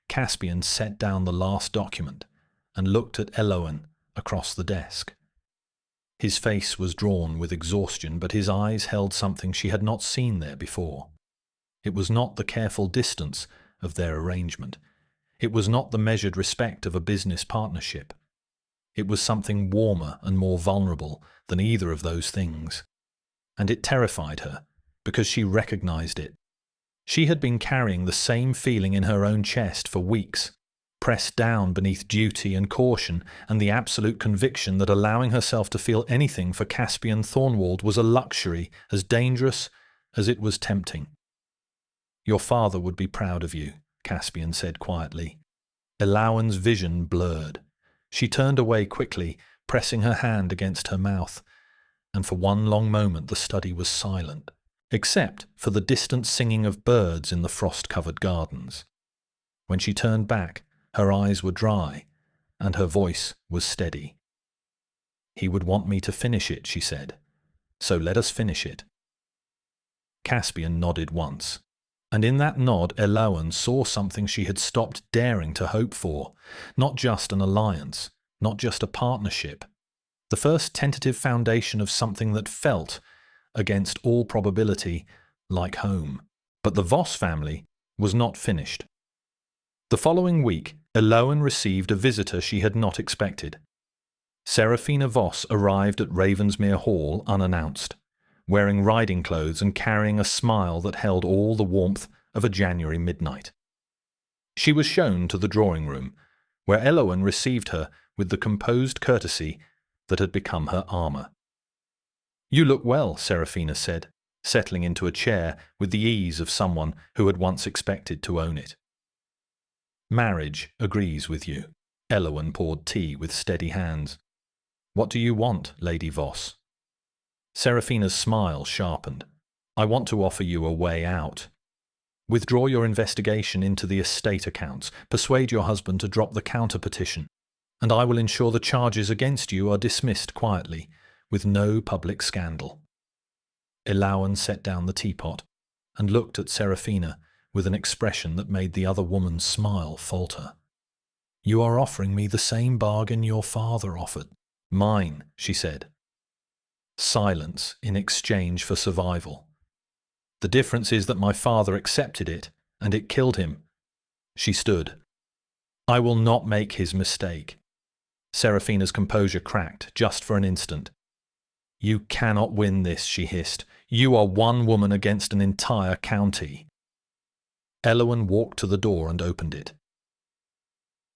Caspian set down the last document and looked at Elowen across the desk. His face was drawn with exhaustion, but his eyes held something she had not seen there before. It was not the careful distance of their arrangement. It was not the measured respect of a business partnership. It was something warmer and more vulnerable than either of those things. And it terrified her, because she recognized it. She had been carrying the same feeling in her own chest for weeks, pressed down beneath duty and caution and the absolute conviction that allowing herself to feel anything for Caspian Thornwald was a luxury as dangerous as it was tempting. "Your father would be proud of you," Caspian said quietly. Elowen's vision blurred. She turned away quickly, pressing her hand against her mouth, and for one long moment the study was silent, except for the distant singing of birds in the frost-covered gardens. When she turned back, her eyes were dry, and her voice was steady. "He would want me to finish it," she said. "So let us finish it." Caspian nodded once, and in that nod Elowen saw something she had stopped daring to hope for. Not just an alliance, not just a partnership. The first tentative foundation of something that felt, against all probability, like home. But the Voss family was not finished. The following week, Eloan received a visitor she had not expected. Serafina Voss arrived at Ravensmere Hall unannounced, wearing riding clothes and carrying a smile that held all the warmth of a January midnight. She was shown to the drawing room, where Eloan received her with the composed courtesy that had become her armour. "You look well," Serafina said, settling into a chair with the ease of someone who had once expected to own it. "Marriage agrees with you." Eloan poured tea with steady hands. "What do you want, Lady Voss?" Serafina's smile sharpened. "I want to offer you a way out. Withdraw your investigation into the estate accounts, persuade your husband to drop the counter-petition, and I will ensure the charges against you are dismissed quietly, with no public scandal." Eloan set down the teapot and looked at Serafina with an expression that made the other woman's smile falter. "You are offering me the same bargain your father offered." "Mine," she said. "Silence in exchange for survival. The difference is that my father accepted it, and it killed him." She stood. "I will not make his mistake." Serafina's composure cracked just for an instant. "You cannot win this," she hissed. "You are one woman against an entire county." Eloan walked to the door and opened it.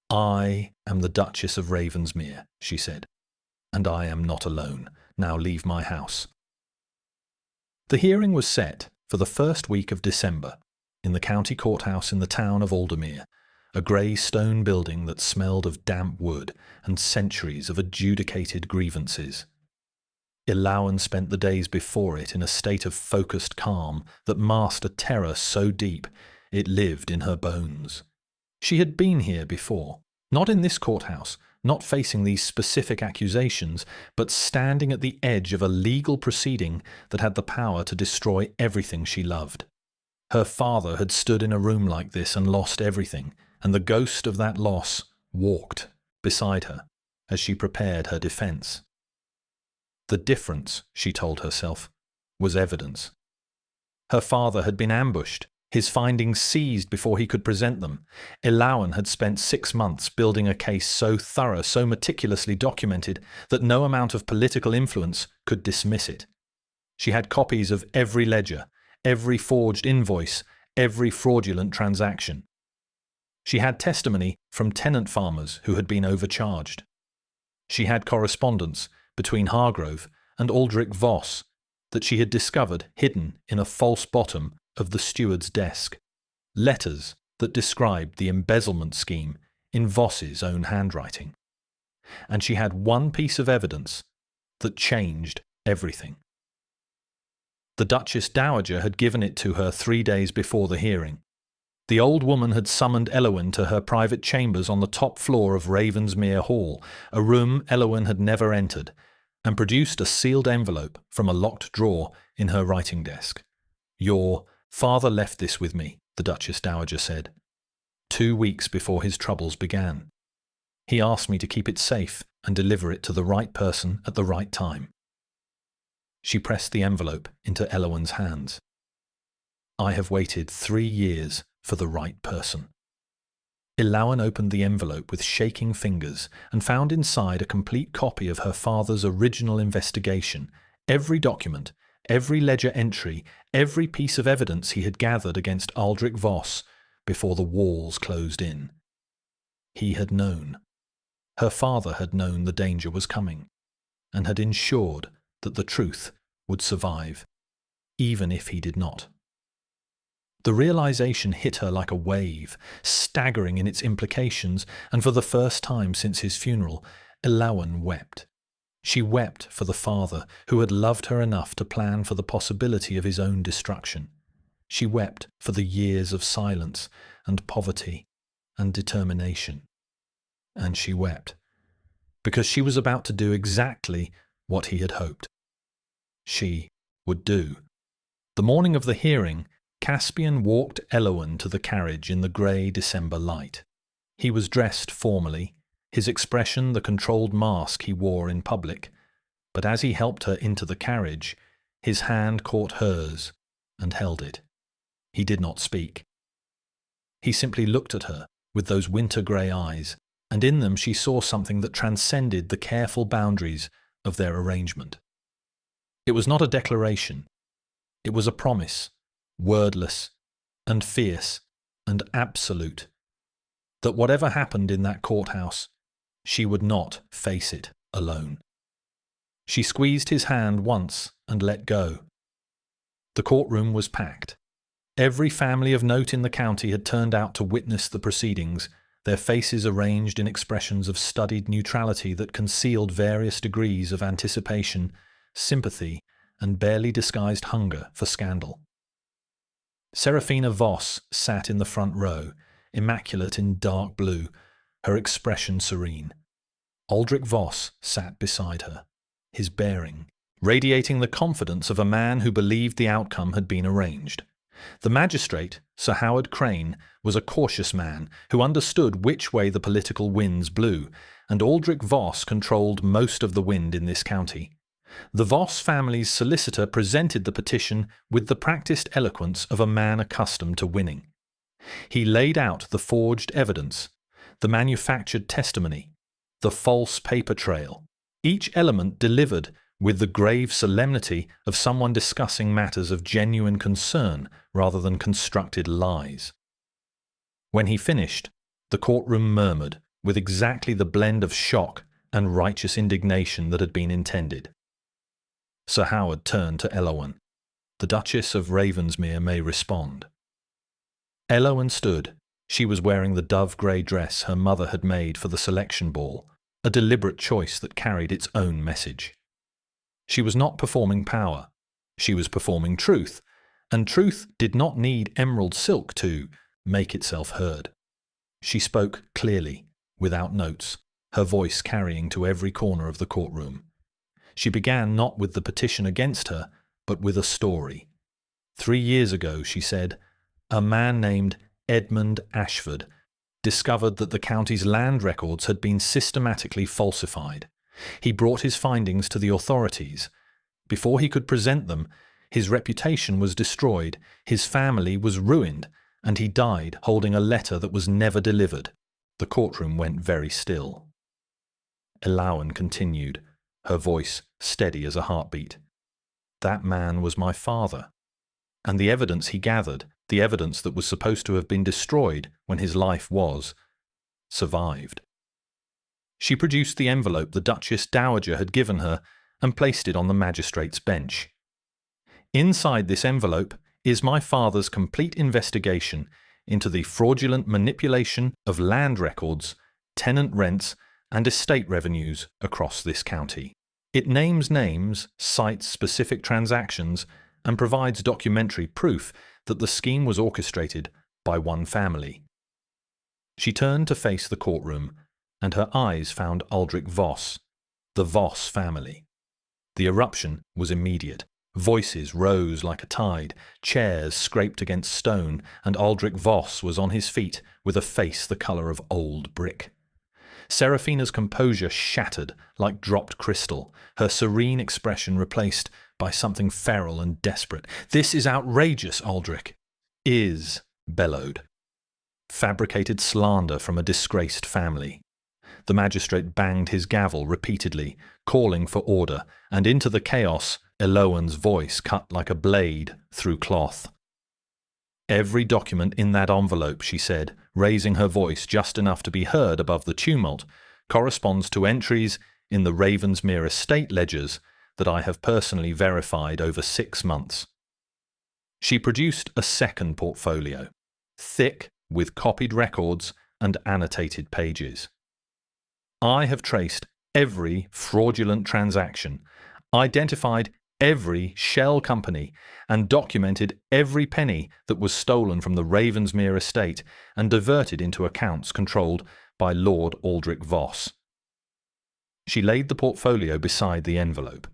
"I am the Duchess of Ravensmere," she said, "and I am not alone. Now leave my house." The hearing was set for the first week of December in the county courthouse in the town of Aldermere, a grey stone building that smelled of damp wood and centuries of adjudicated grievances. Eloan spent the days before it in a state of focused calm that masked a terror so deep it lived in her bones. She had been here before, not in this courthouse, not facing these specific accusations, but standing at the edge of a legal proceeding that had the power to destroy everything she loved. Her father had stood in a room like this and lost everything, and the ghost of that loss walked beside her as she prepared her defense. The difference, she told herself, was evidence. Her father had been ambushed, his findings seized before he could present them. Eloan had spent 6 months building a case so thorough, so meticulously documented, that no amount of political influence could dismiss it. She had copies of every ledger, every forged invoice, every fraudulent transaction. She had testimony from tenant farmers who had been overcharged. She had correspondence between Hargrove and Aldrich Voss that she had discovered hidden in a false bottom of the steward's desk, letters that described the embezzlement scheme in Voss's own handwriting. And she had one piece of evidence that changed everything. The Duchess Dowager had given it to her 3 days before the hearing. The old woman had summoned Eloan to her private chambers on the top floor of Ravensmere Hall, a room Eloan had never entered, and produced a sealed envelope from a locked drawer in her writing desk. "Your father left this with me," the Duchess Dowager said, 2 weeks before his troubles began. "He asked me to keep it safe and deliver it to the right person at the right time." She pressed the envelope into Eloan's hands. "I have waited 3 years for the right person." Eloan opened the envelope with shaking fingers and found inside a complete copy of her father's original investigation, every document, every ledger entry, every piece of evidence he had gathered against Aldrich Voss before the walls closed in. He had known. Her father had known the danger was coming, and had ensured that the truth would survive, even if he did not. The realization hit her like a wave, staggering in its implications, and for the first time since his funeral, Eloan wept. She wept for the father who had loved her enough to plan for the possibility of his own destruction. She wept for the years of silence and poverty and determination. And she wept because she was about to do exactly what he had hoped she would do. The morning of the hearing, Caspian walked Eloan to the carriage in the grey December light. He was dressed formally, his expression the controlled mask he wore in public, but as he helped her into the carriage, his hand caught hers and held it. He did not speak. He simply looked at her with those winter-grey eyes, and in them she saw something that transcended the careful boundaries of their arrangement. It was not a declaration. It was a promise, wordless and fierce and absolute, that whatever happened in that courthouse, she would not face it alone. She squeezed his hand once and let go. The courtroom was packed. Every family of note in the county had turned out to witness the proceedings, their faces arranged in expressions of studied neutrality that concealed various degrees of anticipation, sympathy, and barely disguised hunger for scandal. Serafina Voss sat in the front row, immaculate in dark blue, her expression serene. Aldrich Voss sat beside her, his bearing radiating the confidence of a man who believed the outcome had been arranged. The magistrate, Sir Howard Crane, was a cautious man who understood which way the political winds blew, and Aldrich Voss controlled most of the wind in this county. The Voss family's solicitor presented the petition with the practiced eloquence of a man accustomed to winning. He laid out the forged evidence, the manufactured testimony, the false paper trail, each element delivered with the grave solemnity of someone discussing matters of genuine concern rather than constructed lies. When he finished, the courtroom murmured with exactly the blend of shock and righteous indignation that had been intended. Sir Howard turned to Elowen. The Duchess of Ravensmere may respond. Elowen stood. She was wearing the dove-grey dress her mother had made for the selection ball, a deliberate choice that carried its own message. She was not performing power. She was performing truth, and truth did not need emerald silk to make itself heard. She spoke clearly, without notes, her voice carrying to every corner of the courtroom. She began not with the petition against her, but with a story. 3 years ago, she said, a man named Edmund Ashford discovered that the county's land records had been systematically falsified. He brought his findings to the authorities. Before he could present them, his reputation was destroyed, his family was ruined, and he died holding a letter that was never delivered. The courtroom went very still. Elowen continued, her voice steady as a heartbeat. That man was my father. And the evidence he gathered, the evidence that was supposed to have been destroyed when his life was, survived. She produced the envelope the Duchess Dowager had given her and placed it on the magistrate's bench. Inside this envelope is my father's complete investigation into the fraudulent manipulation of land records, tenant rents, and estate revenues across this county. It names names, cites specific transactions, and provides documentary proof that the scheme was orchestrated by one family. She turned to face the courtroom, and her eyes found Aldrich Voss, the Voss family. The eruption was immediate. Voices rose like a tide, chairs scraped against stone, and Aldrich Voss was on his feet with a face the colour of old brick. Serafina's composure shattered like dropped crystal, her serene expression replaced by something feral and desperate. "This is outrageous, Aldrich." "Is," bellowed. Fabricated slander from a disgraced family. The magistrate banged his gavel repeatedly, calling for order, and into the chaos, Elowen's voice cut like a blade through cloth. "Every document in that envelope," she said, raising her voice just enough to be heard above the tumult, "corresponds to entries in the Ravensmere estate ledgers that I have personally verified over 6 months. She produced a second portfolio, thick with copied records and annotated pages. I have traced every fraudulent transaction, identified every shell company, and documented every penny that was stolen from the Ravensmere estate and diverted into accounts controlled by Lord Aldrich Voss." She laid the portfolio beside the envelope.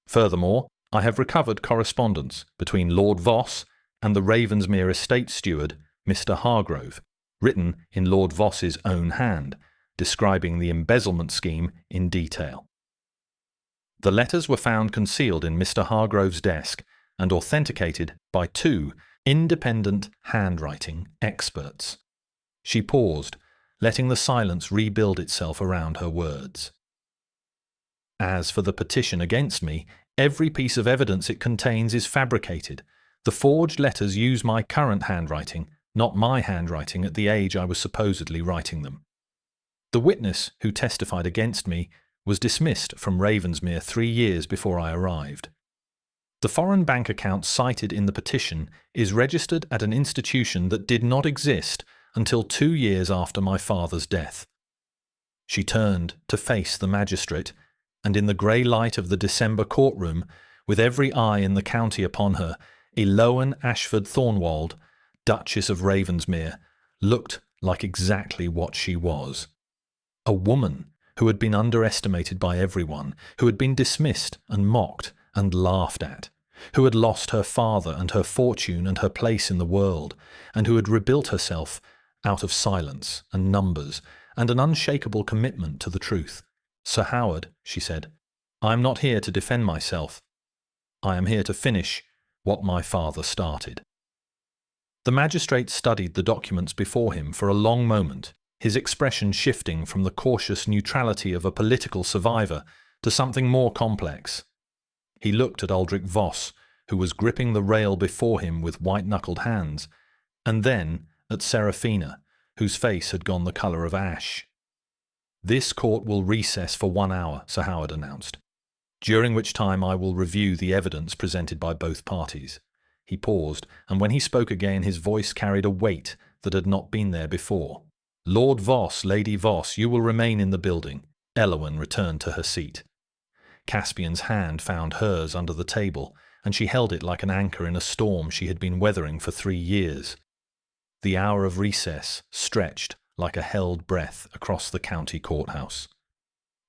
"Furthermore, I have recovered correspondence between Lord Voss and the Ravensmere estate steward, Mr. Hargrove, written in Lord Voss's own hand, describing the embezzlement scheme in detail. The letters were found concealed in Mr. Hargrove's desk and authenticated by 2 independent handwriting experts. She paused, letting the silence rebuild itself around her words. As for the petition against me, every piece of evidence it contains is fabricated. The forged letters use my current handwriting, not my handwriting at the age I was supposedly writing them. The witness who testified against me was dismissed from Ravensmere 3 years before I arrived. The foreign bank account cited in the petition is registered at an institution that did not exist until 2 years after my father's death. She turned to face the magistrate, and in the grey light of the December courtroom, with every eye in the county upon her, Eloan Ashford Thornwald, Duchess of Ravensmere, looked like exactly what she was. A woman who had been underestimated by everyone, who had been dismissed and mocked and laughed at, who had lost her father and her fortune and her place in the world, and who had rebuilt herself out of silence and numbers and an unshakable commitment to the truth. "Sir Howard," she said, "I am not here to defend myself. I am here to finish what my father started." The magistrate studied the documents before him for a long moment, his expression shifting from the cautious neutrality of a political survivor to something more complex. He looked at Aldrich Voss, who was gripping the rail before him with white-knuckled hands, and then at Seraphina, whose face had gone the colour of ash. "This court will recess for 1 hour," Sir Howard announced, "during which time I will review the evidence presented by both parties." He paused, and when he spoke again his voice carried a weight that had not been there before. "Lord Voss, Lady Voss, you will remain in the building." Eloan returned to her seat. Caspian's hand found hers under the table, and she held it like an anchor in a storm she had been weathering for 3 years. The hour of recess stretched like a held breath across the county courthouse.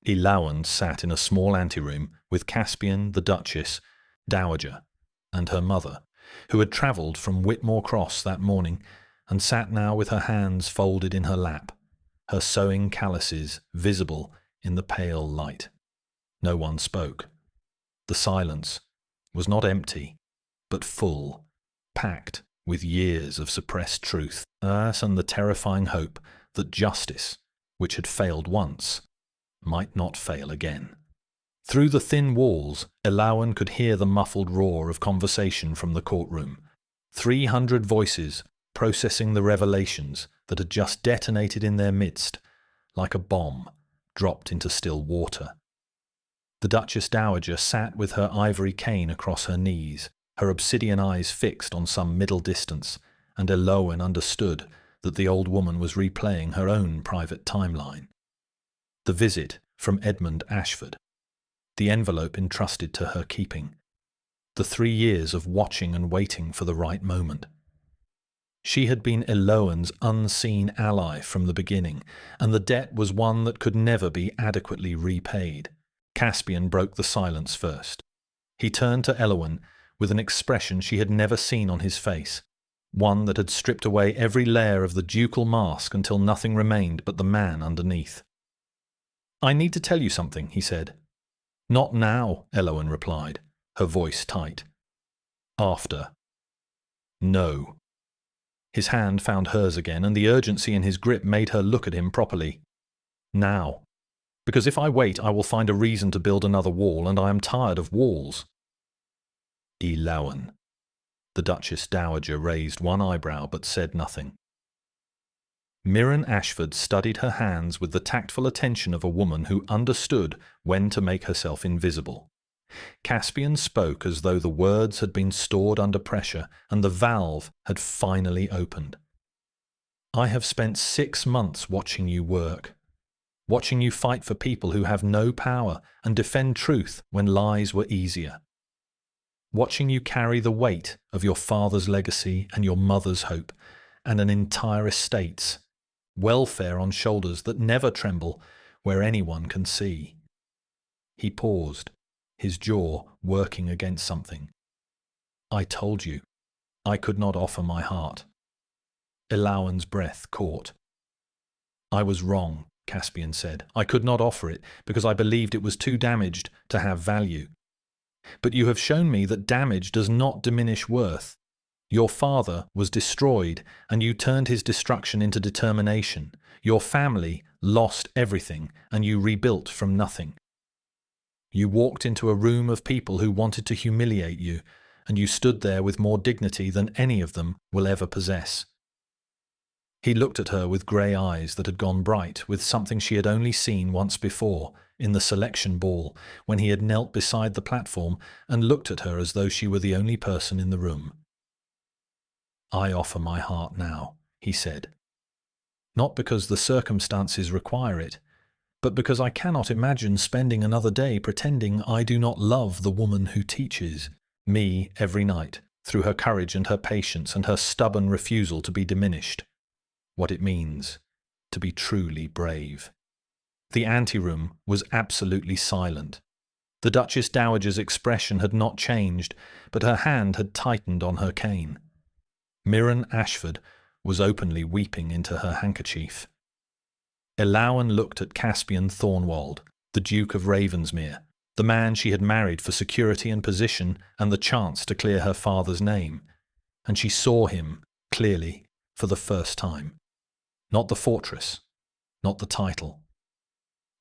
Eloan sat in a small anteroom with Caspian, the Duchess, Dowager, and her mother, who had travelled from Whitmore Cross that morning and sat now with her hands folded in her lap, her sewing calluses visible in the pale light. No one spoke. The silence was not empty, but full, packed with years of suppressed truth, and the terrifying hope that justice, which had failed once, might not fail again. Through the thin walls, Eloan could hear the muffled roar of conversation from the courtroom. 300 voices processing the revelations that had just detonated in their midst, like a bomb dropped into still water. The Duchess Dowager sat with her ivory cane across her knees, her obsidian eyes fixed on some middle distance, and Eloan understood that the old woman was replaying her own private timeline. The visit from Edmund Ashford, the envelope entrusted to her keeping, the 3 years of watching and waiting for the right moment. She had been Eloan's unseen ally from the beginning, and the debt was one that could never be adequately repaid. Caspian broke the silence first. He turned to Eloan with an expression she had never seen on his face, one that had stripped away every layer of the ducal mask until nothing remained but the man underneath. "I need to tell you something," he said. "Not now," Eloan replied, her voice tight. "After." "No." His hand found hers again, and the urgency in his grip made her look at him properly. "Now. Because if I wait, I will find a reason to build another wall, and I am tired of walls." "Eloan." The Duchess Dowager raised one eyebrow but said nothing. Mirren Ashford studied her hands with the tactful attention of a woman who understood when to make herself invisible. Caspian spoke as though the words had been stored under pressure and the valve had finally opened. "I have spent 6 months watching you work, watching you fight for people who have no power and defend truth when lies were easier. Watching you carry the weight of your father's legacy and your mother's hope and an entire estate's welfare on shoulders that never tremble where anyone can see." He paused, his jaw working against something. "I told you, I could not offer my heart." Eloan's breath caught. "I was wrong," Caspian said. "I could not offer it because I believed it was too damaged to have value. But you have shown me that damage does not diminish worth. Your father was destroyed, and you turned his destruction into determination. Your family lost everything, and you rebuilt from nothing. You walked into a room of people who wanted to humiliate you, and you stood there with more dignity than any of them will ever possess. He looked at her with grey eyes that had gone bright with something she had only seen once before, in the selection ball, when he had knelt beside the platform and looked at her as though she were the only person in the room. "I offer my heart now," he said. "Not because the circumstances require it, but because I cannot imagine spending another day pretending I do not love the woman who teaches me every night, through her courage and her patience and her stubborn refusal to be diminished, what it means to be truly brave." The anteroom was absolutely silent. The Duchess Dowager's expression had not changed, but her hand had tightened on her cane. Mirren Ashford was openly weeping into her handkerchief. Elawan looked at Caspian Thornwald, the Duke of Ravensmere, the man she had married for security and position and the chance to clear her father's name, and she saw him, clearly, for the first time. Not the fortress, not the title,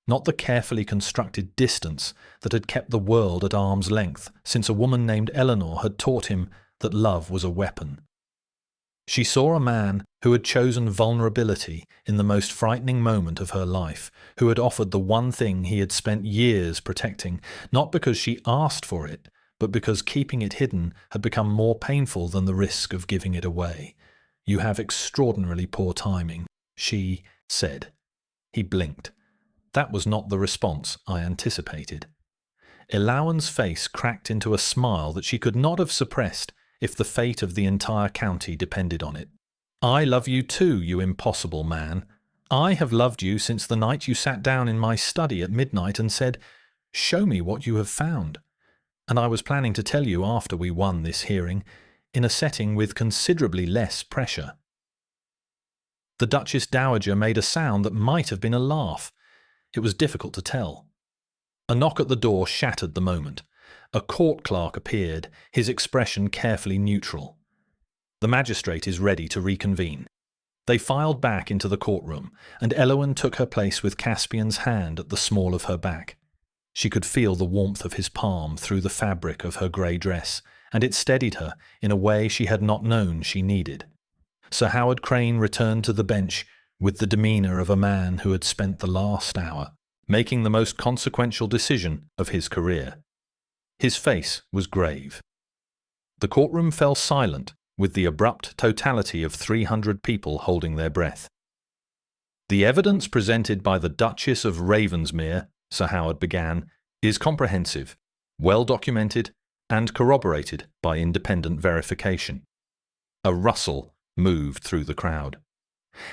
not the carefully constructed distance that had kept the world at arm's length since a woman named Eleanor had taught him that love was a weapon. She saw a man who had chosen vulnerability in the most frightening moment of her life, who had offered the one thing he had spent years protecting, not because she asked for it, but because keeping it hidden had become more painful than the risk of giving it away. "You have extraordinarily poor timing," she said. He blinked. That was not the response I anticipated. Elawan's face cracked into a smile that she could not have suppressed if the fate of the entire county depended on it. "I love you too, you impossible man. I have loved you since the night you sat down in my study at midnight and said, 'Show me what you have found.' And I was planning to tell you after we won this hearing, in a setting with considerably less pressure." The Duchess Dowager made a sound that might have been a laugh. It was difficult to tell. A knock at the door shattered the moment. A court clerk appeared, his expression carefully neutral. "The magistrate is ready to reconvene." They filed back into the courtroom, and Elowen took her place with Caspian's hand at the small of her back. She could feel the warmth of his palm through the fabric of her grey dress, and it steadied her in a way she had not known she needed. Sir Howard Crane returned to the bench with the demeanour of a man who had spent the last hour making the most consequential decision of his career. His face was grave. The courtroom fell silent with the abrupt totality of 300 people holding their breath. "The evidence presented by the Duchess of Ravensmere," Sir Howard began, "is comprehensive, well documented, and corroborated by independent verification." A rustle moved through the crowd.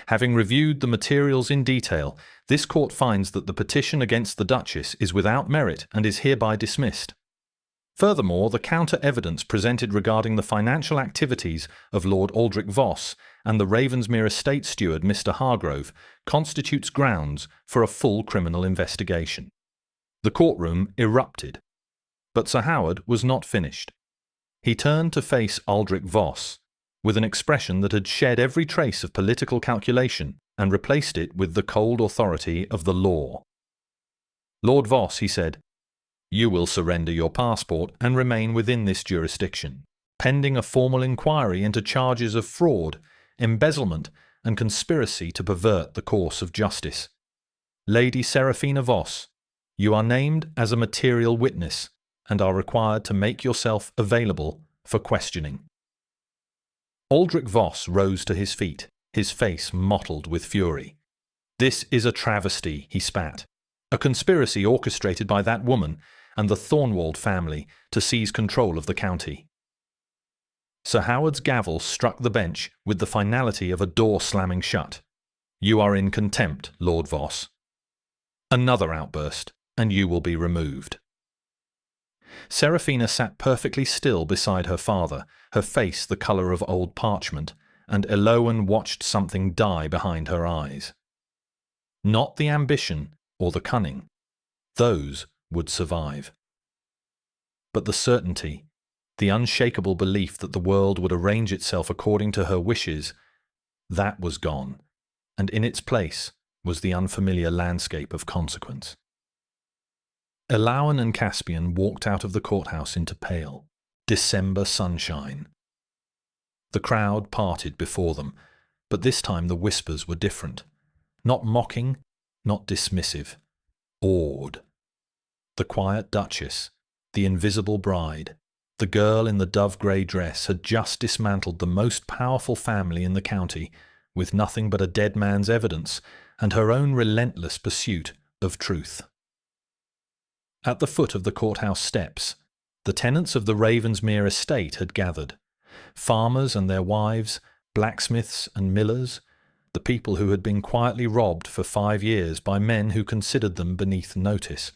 "Having reviewed the materials in detail, this court finds that the petition against the Duchess is without merit and is hereby dismissed. Furthermore, the counter-evidence presented regarding the financial activities of Lord Aldrich Voss and the Ravensmere estate steward Mr. Hargrove constitutes grounds for a full criminal investigation." The courtroom erupted. But Sir Howard was not finished. He turned to face Aldrich Voss with an expression that had shed every trace of political calculation and replaced it with the cold authority of the law. "Lord Voss," he said, "you will surrender your passport and remain within this jurisdiction, pending a formal inquiry into charges of fraud, embezzlement, and conspiracy to pervert the course of justice. Lady Seraphina Voss, you are named as a material witness and are required to make yourself available for questioning." Aldrich Voss rose to his feet, his face mottled with fury. "This is a travesty," he spat. "A conspiracy orchestrated by that woman and the Thornwald family to seize control of the county." Sir Howard's gavel struck the bench with the finality of a door slamming shut. "You are in contempt, Lord Voss." Another outburst, and you will be removed. Seraphina sat perfectly still beside her father, her face the colour of old parchment, and Elowen watched something die behind her eyes. Not the ambition or the cunning. Those would survive. But the certainty The unshakable belief that the world would arrange itself according to her wishes, that was gone, and in its place was the unfamiliar landscape of consequence. Elawan and Caspian walked out of the courthouse into pale, December sunshine. The crowd parted before them, but this time the whispers were different. Not mocking, not dismissive, awed. The quiet Duchess, the invisible bride, the girl in the dove-grey dress had just dismantled the most powerful family in the county with nothing but a dead man's evidence and her own relentless pursuit of truth. At the foot of the courthouse steps, the tenants of the Ravensmere estate had gathered. Farmers and their wives, blacksmiths and millers, the people who had been quietly robbed for 5 years by men who considered them beneath notice.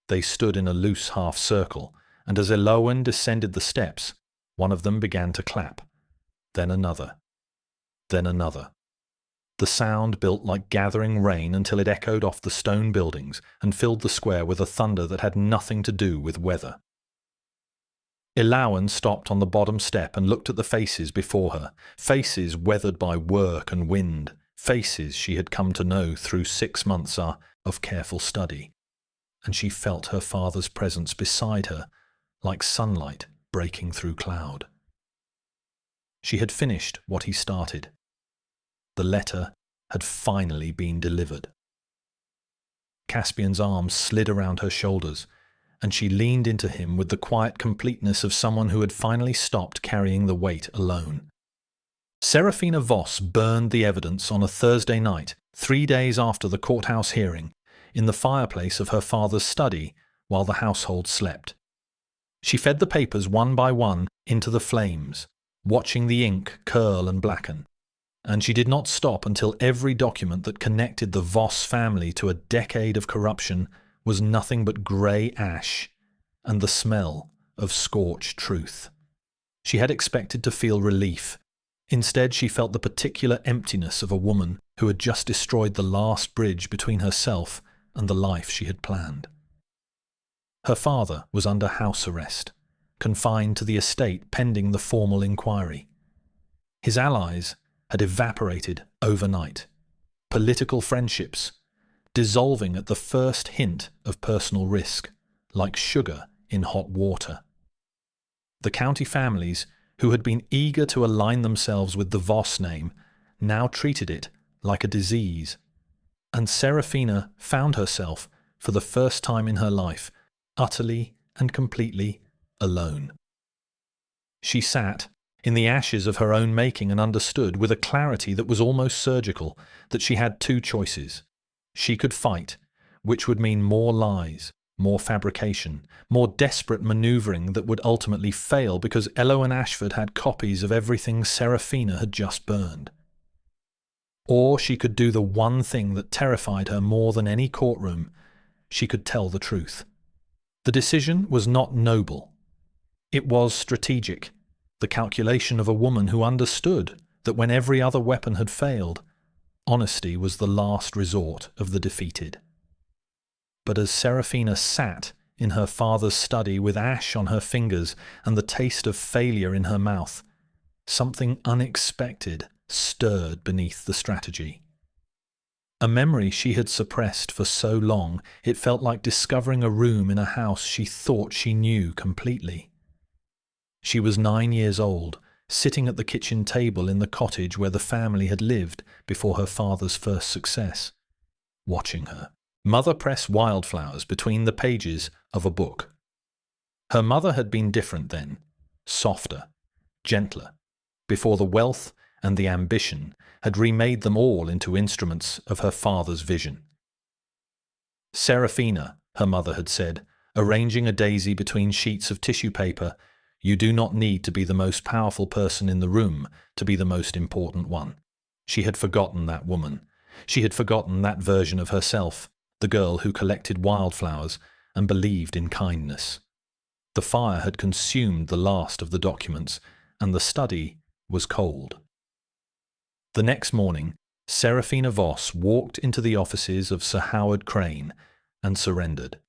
They stood in a loose half-circle, and as Elawan descended the steps, one of them began to clap, then another, then another. The sound built like gathering rain until it echoed off the stone buildings and filled the square with a thunder that had nothing to do with weather. Elawan stopped on the bottom step and looked at the faces before her, faces weathered by work and wind, faces she had come to know through 6 months of careful study. And she felt her father's presence beside her, like sunlight breaking through cloud. She had finished what he started. The letter had finally been delivered. Caspian's arms slid around her shoulders, and she leaned into him with the quiet completeness of someone who had finally stopped carrying the weight alone. Serafina Voss burned the evidence on a Thursday night, 3 days after the courthouse hearing, in the fireplace of her father's study while the household slept. She fed the papers one by one into the flames, watching the ink curl and blacken. And she did not stop until every document that connected the Voss family to a decade of corruption was nothing but grey ash and the smell of scorched truth. She had expected to feel relief. Instead, she felt the particular emptiness of a woman who had just destroyed the last bridge between herself and the life she had planned. Her father was under house arrest, confined to the estate pending the formal inquiry. His allies had evaporated overnight. Political friendships dissolving at the first hint of personal risk, like sugar in hot water. The county families, who had been eager to align themselves with the Voss name, now treated it like a disease. And Serafina found herself, for the first time in her life, utterly and completely alone. She sat in the ashes of her own making and understood, with a clarity that was almost surgical, that she had 2 choices. She could fight, which would mean more lies, more fabrication, more desperate manoeuvring that would ultimately fail because Elawan Ashford had copies of everything Serafina had just burned. Or she could do the one thing that terrified her more than any courtroom. She could tell the truth. The decision was not noble. It was strategic, the calculation of a woman who understood that when every other weapon had failed, honesty was the last resort of the defeated. But as Serafina sat in her father's study with ash on her fingers and the taste of failure in her mouth, something unexpected stirred beneath the strategy. A memory she had suppressed for so long, it felt like discovering a room in a house she thought she knew completely. She was 9 years old, sitting at the kitchen table in the cottage where the family had lived before her father's first success. Watching her mother press wildflowers between the pages of a book. Her mother had been different then, softer, gentler, before the wealth and the ambition had remade them all into instruments of her father's vision. "Serafina," her mother had said, arranging a daisy between sheets of tissue paper, "you do not need to be the most powerful person in the room to be the most important one." She had forgotten that woman. She had forgotten that version of herself, the girl who collected wildflowers and believed in kindness. The fire had consumed the last of the documents, and the study was cold. The next morning, Serafina Voss walked into the offices of Sir Howard Crane and surrendered.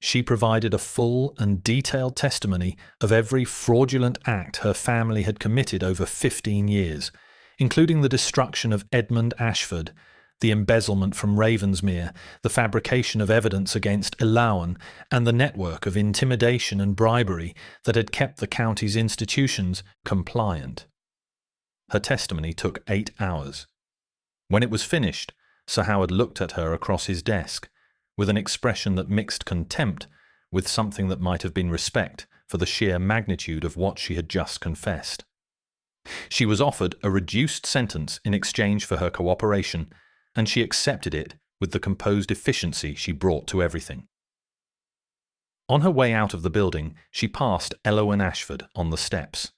She provided a full and detailed testimony of every fraudulent act her family had committed over 15 years, including the destruction of Edmund Ashford, the embezzlement from Ravensmere, the fabrication of evidence against Illawarra, and the network of intimidation and bribery that had kept the county's institutions compliant. Her testimony took 8 hours. When it was finished, Sir Howard looked at her across his desk, with an expression that mixed contempt with something that might have been respect for the sheer magnitude of what she had just confessed. She was offered a reduced sentence in exchange for her cooperation, and she accepted it with the composed efficiency she brought to everything. On her way out of the building, she passed Elowen Ashford on the steps.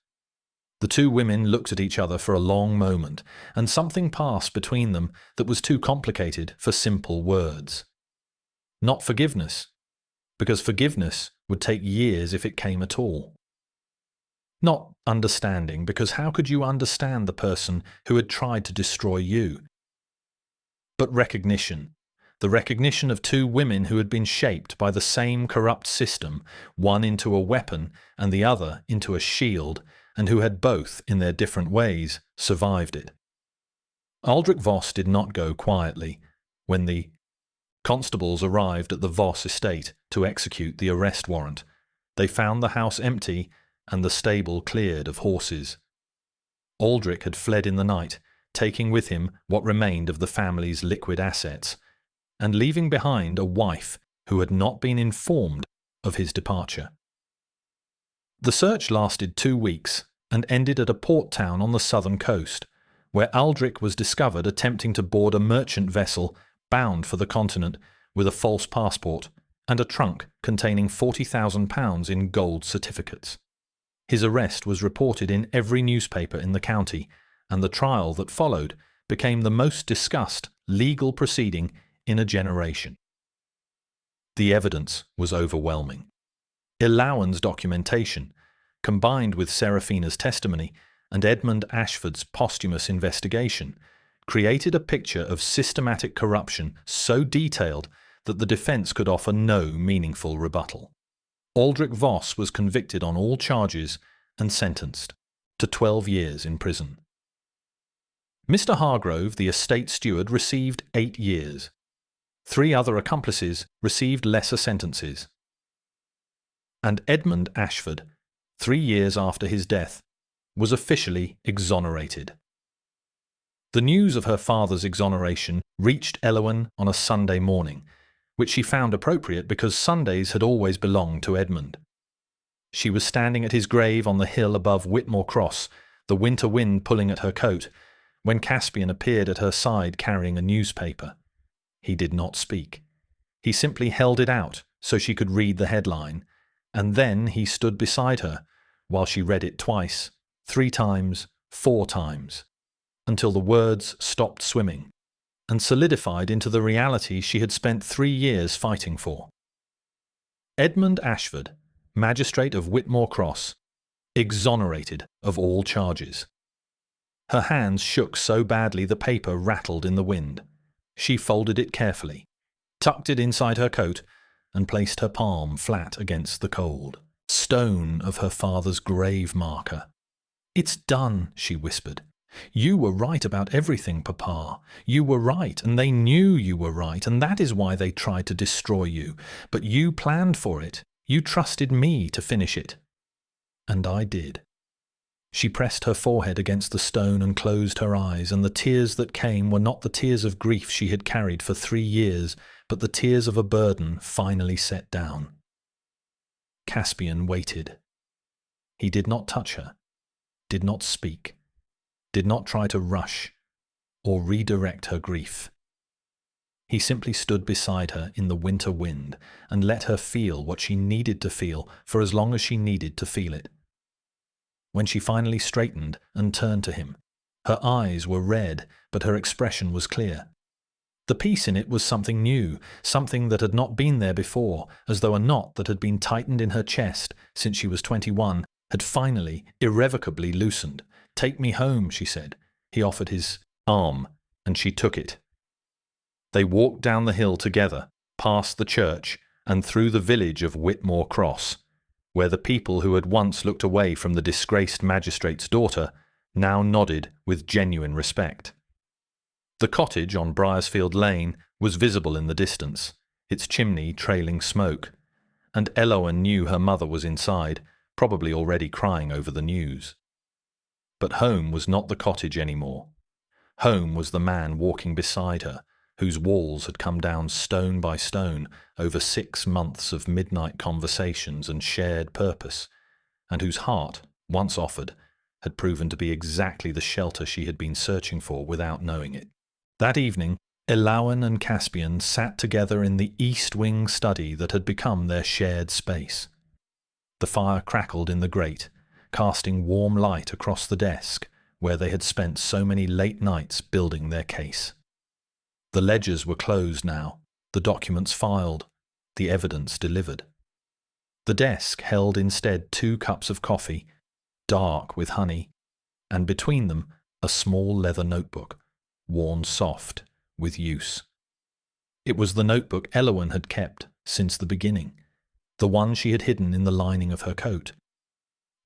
The two women looked at each other for a long moment, and something passed between them that was too complicated for simple words. Not forgiveness, because forgiveness would take years if it came at all. Not understanding, because how could you understand the person who had tried to destroy you? But recognition, the recognition of two women who had been shaped by the same corrupt system, one into a weapon and the other into a shield, and who had both, in their different ways, survived it. Aldrich Voss did not go quietly when the constables arrived at the Voss estate to execute the arrest warrant. They found the house empty and the stable cleared of horses. Aldrich had fled in the night, taking with him what remained of the family's liquid assets, and leaving behind a wife who had not been informed of his departure. The search lasted 2 weeks and ended at a port town on the southern coast, where Aldrich was discovered attempting to board a merchant vessel bound for the continent with a false passport and a trunk containing £40,000 in gold certificates. His arrest was reported in every newspaper in the county, and the trial that followed became the most discussed legal proceeding in a generation. The evidence was overwhelming. Illawarra's documentation, combined with Seraphina's testimony and Edmund Ashford's posthumous investigation, created a picture of systematic corruption so detailed that the defence could offer no meaningful rebuttal. Aldrich Voss was convicted on all charges and sentenced to 12 years in prison. Mr. Hargrove, the estate steward, received 8 years. 3 other accomplices received lesser sentences. And Edmund Ashford, 3 years after his death, was officially exonerated. The news of her father's exoneration reached Elowen on a Sunday morning, which she found appropriate because Sundays had always belonged to Edmund. She was standing at his grave on the hill above Whitmore Cross, the winter wind pulling at her coat, when Caspian appeared at her side carrying a newspaper. He did not speak. He simply held it out so she could read the headline, and then he stood beside her while she read it twice, 3 times, 4 times, until the words stopped swimming and solidified into the reality she had spent 3 years fighting for. Edmund Ashford, magistrate of Whitmore Cross, exonerated of all charges. Her hands shook so badly the paper rattled in the wind. She folded it carefully, tucked it inside her coat, and placed her palm flat against the cold stone of her father's grave marker. "It's done," she whispered. "You were right about everything, Papa. You were right, and they knew you were right, and that is why they tried to destroy you. But you planned for it. You trusted me to finish it." And I did. She pressed her forehead against the stone and closed her eyes, and the tears that came were not the tears of grief she had carried for 3 years, but the tears of a burden finally set down. Caspian waited. He did not touch her, did not speak, did not try to rush or redirect her grief. He simply stood beside her in the winter wind and let her feel what she needed to feel for as long as she needed to feel it. When she finally straightened and turned to him, her eyes were red, but her expression was clear. The peace in it was something new, something that had not been there before, as though a knot that had been tightened in her chest since she was 21 had finally, irrevocably loosened. "Take me home," she said. He offered his arm, and she took it. They walked down the hill together, past the church, and through the village of Whitmore Cross, where the people who had once looked away from the disgraced magistrate's daughter now nodded with genuine respect. The cottage on Briarsfield Lane was visible in the distance, its chimney trailing smoke, and Elowen knew her mother was inside, probably already crying over the news. But home was not the cottage anymore. Home was the man walking beside her, whose walls had come down stone by stone over 6 months of midnight conversations and shared purpose, and whose heart, once offered, had proven to be exactly the shelter she had been searching for without knowing it. That evening, Elowen and Caspian sat together in the east wing study that had become their shared space. The fire crackled in the grate, casting warm light across the desk where they had spent so many late nights building their case. The ledgers were closed now, the documents filed, the evidence delivered. The desk held instead 2 cups of coffee, dark with honey, and between them a small leather notebook, worn soft with use. It was the notebook Elowen had kept since the beginning, the one she had hidden in the lining of her coat,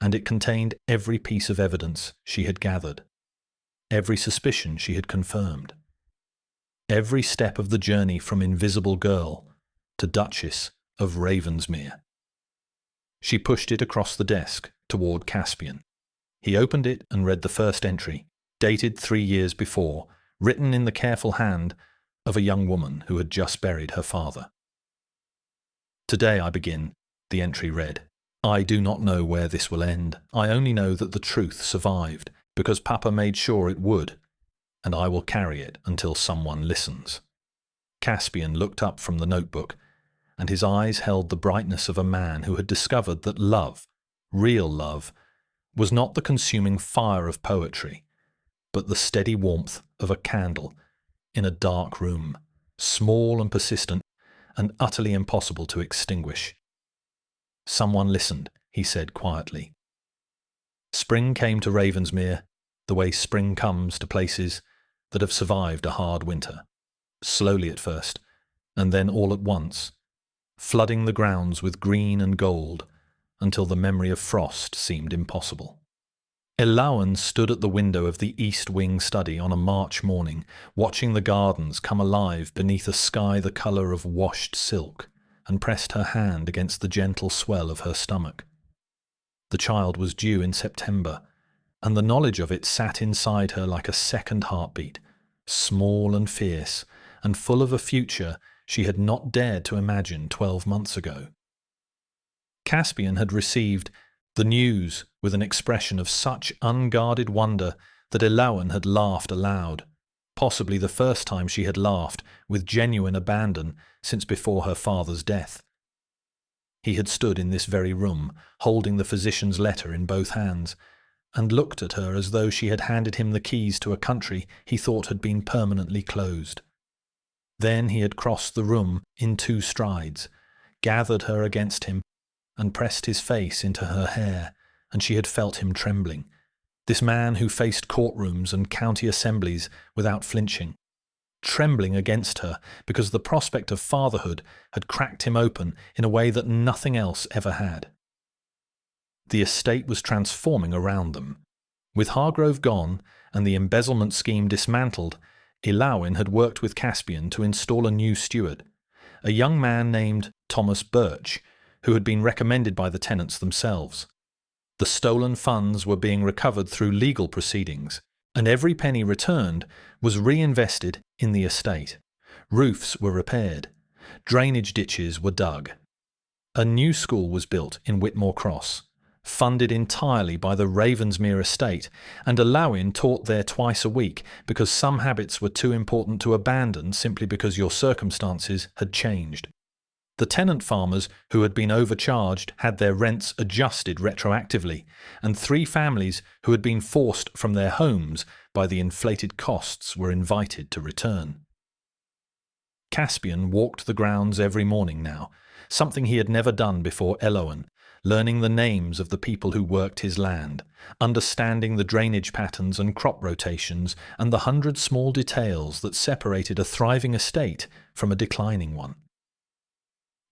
and it contained every piece of evidence she had gathered, every suspicion she had confirmed, every step of the journey from Invisible Girl to Duchess of Ravensmere. She pushed it across the desk toward Caspian. He opened it and read the first entry, dated 3 years before, written in the careful hand of a young woman who had just buried her father. "Today I begin," the entry read. "I do not know where this will end. I only know that the truth survived, because Papa made sure it would, and I will carry it until someone listens." Caspian looked up from the notebook, and his eyes held the brightness of a man who had discovered that love, real love, was not the consuming fire of poetry, but the steady warmth of a candle in a dark room, small and persistent, and utterly impossible to extinguish. "Someone listened," he said quietly. Spring came to Ravensmere, the way spring comes to places that have survived a hard winter, slowly at first, and then all at once, flooding the grounds with green and gold until the memory of frost seemed impossible. Elowen stood at the window of the east wing study on a March morning, watching the gardens come alive beneath a sky the colour of washed silk, and pressed her hand against the gentle swell of her stomach. The child was due in September, and the knowledge of it sat inside her like a second heartbeat, small and fierce, and full of a future she had not dared to imagine 12 months ago. Caspian had received the news with an expression of such unguarded wonder that Elowen had laughed aloud, possibly the first time she had laughed with genuine abandon since before her father's death. He had stood in this very room, holding the physician's letter in both hands, and looked at her as though she had handed him the keys to a country he thought had been permanently closed. Then he had crossed the room in 2 strides, gathered her against him, and pressed his face into her hair, and she had felt him trembling. This man who faced courtrooms and county assemblies without flinching, trembling against her because the prospect of fatherhood had cracked him open in a way that nothing else ever had. The estate was transforming around them. With Hargrove gone and the embezzlement scheme dismantled, Elowen had worked with Caspian to install a new steward, a young man named Thomas Birch, who had been recommended by the tenants themselves. The stolen funds were being recovered through legal proceedings, and every penny returned was reinvested in the estate. Roofs were repaired. Drainage ditches were dug. A new school was built in Whitmore Cross, funded entirely by the Ravensmere estate, and Elowen taught there twice a week because some habits were too important to abandon simply because your circumstances had changed. The tenant farmers who had been overcharged had their rents adjusted retroactively, and 3 families who had been forced from their homes by the inflated costs were invited to return. Caspian walked the grounds every morning now, something he had never done before Elowen, learning the names of the people who worked his land, understanding the drainage patterns and crop rotations and the 100 small details that separated a thriving estate from a declining one.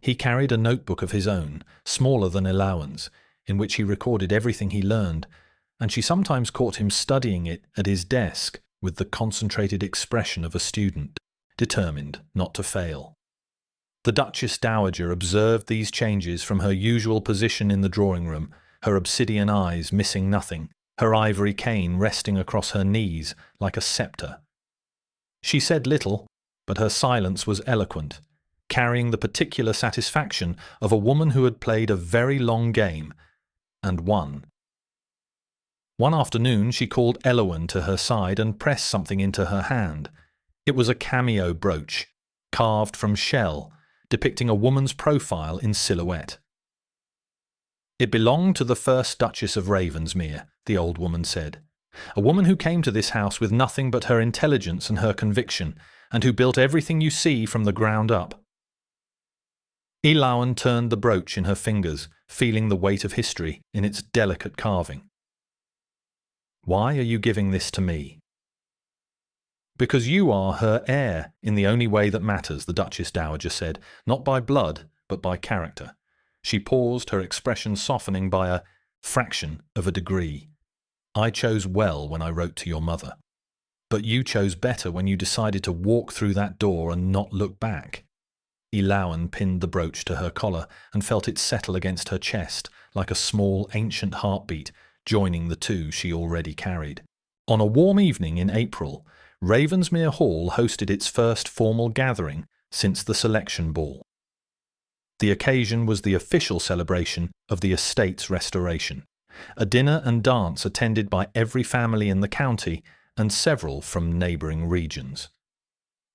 He carried a notebook of his own, smaller than Elowen's, in which he recorded everything he learned, and she sometimes caught him studying it at his desk with the concentrated expression of a student, determined not to fail. The Duchess Dowager observed these changes from her usual position in the drawing room, her obsidian eyes missing nothing, her ivory cane resting across her knees like a sceptre. She said little, but her silence was eloquent, carrying the particular satisfaction of a woman who had played a very long game and won. One afternoon she called Elowen to her side and pressed something into her hand. It was a cameo brooch, carved from shell, depicting a woman's profile in silhouette. "It belonged to the first Duchess of Ravensmere," the old woman said, "a woman who came to this house with nothing but her intelligence and her conviction, and who built everything you see from the ground up." Elowen turned the brooch in her fingers, feeling the weight of history in its delicate carving. "Why are you giving this to me?" "Because you are her heir in the only way that matters," the Duchess Dowager said, "not by blood, but by character." She paused, her expression softening by a fraction of a degree. "I chose well when I wrote to your mother. But you chose better when you decided to walk through that door and not look back." Elowen pinned the brooch to her collar and felt it settle against her chest like a small ancient heartbeat, joining the two she already carried. On a warm evening in April, Ravensmere Hall hosted its first formal gathering since the selection ball. The occasion was the official celebration of the estate's restoration, a dinner and dance attended by every family in the county and several from neighbouring regions.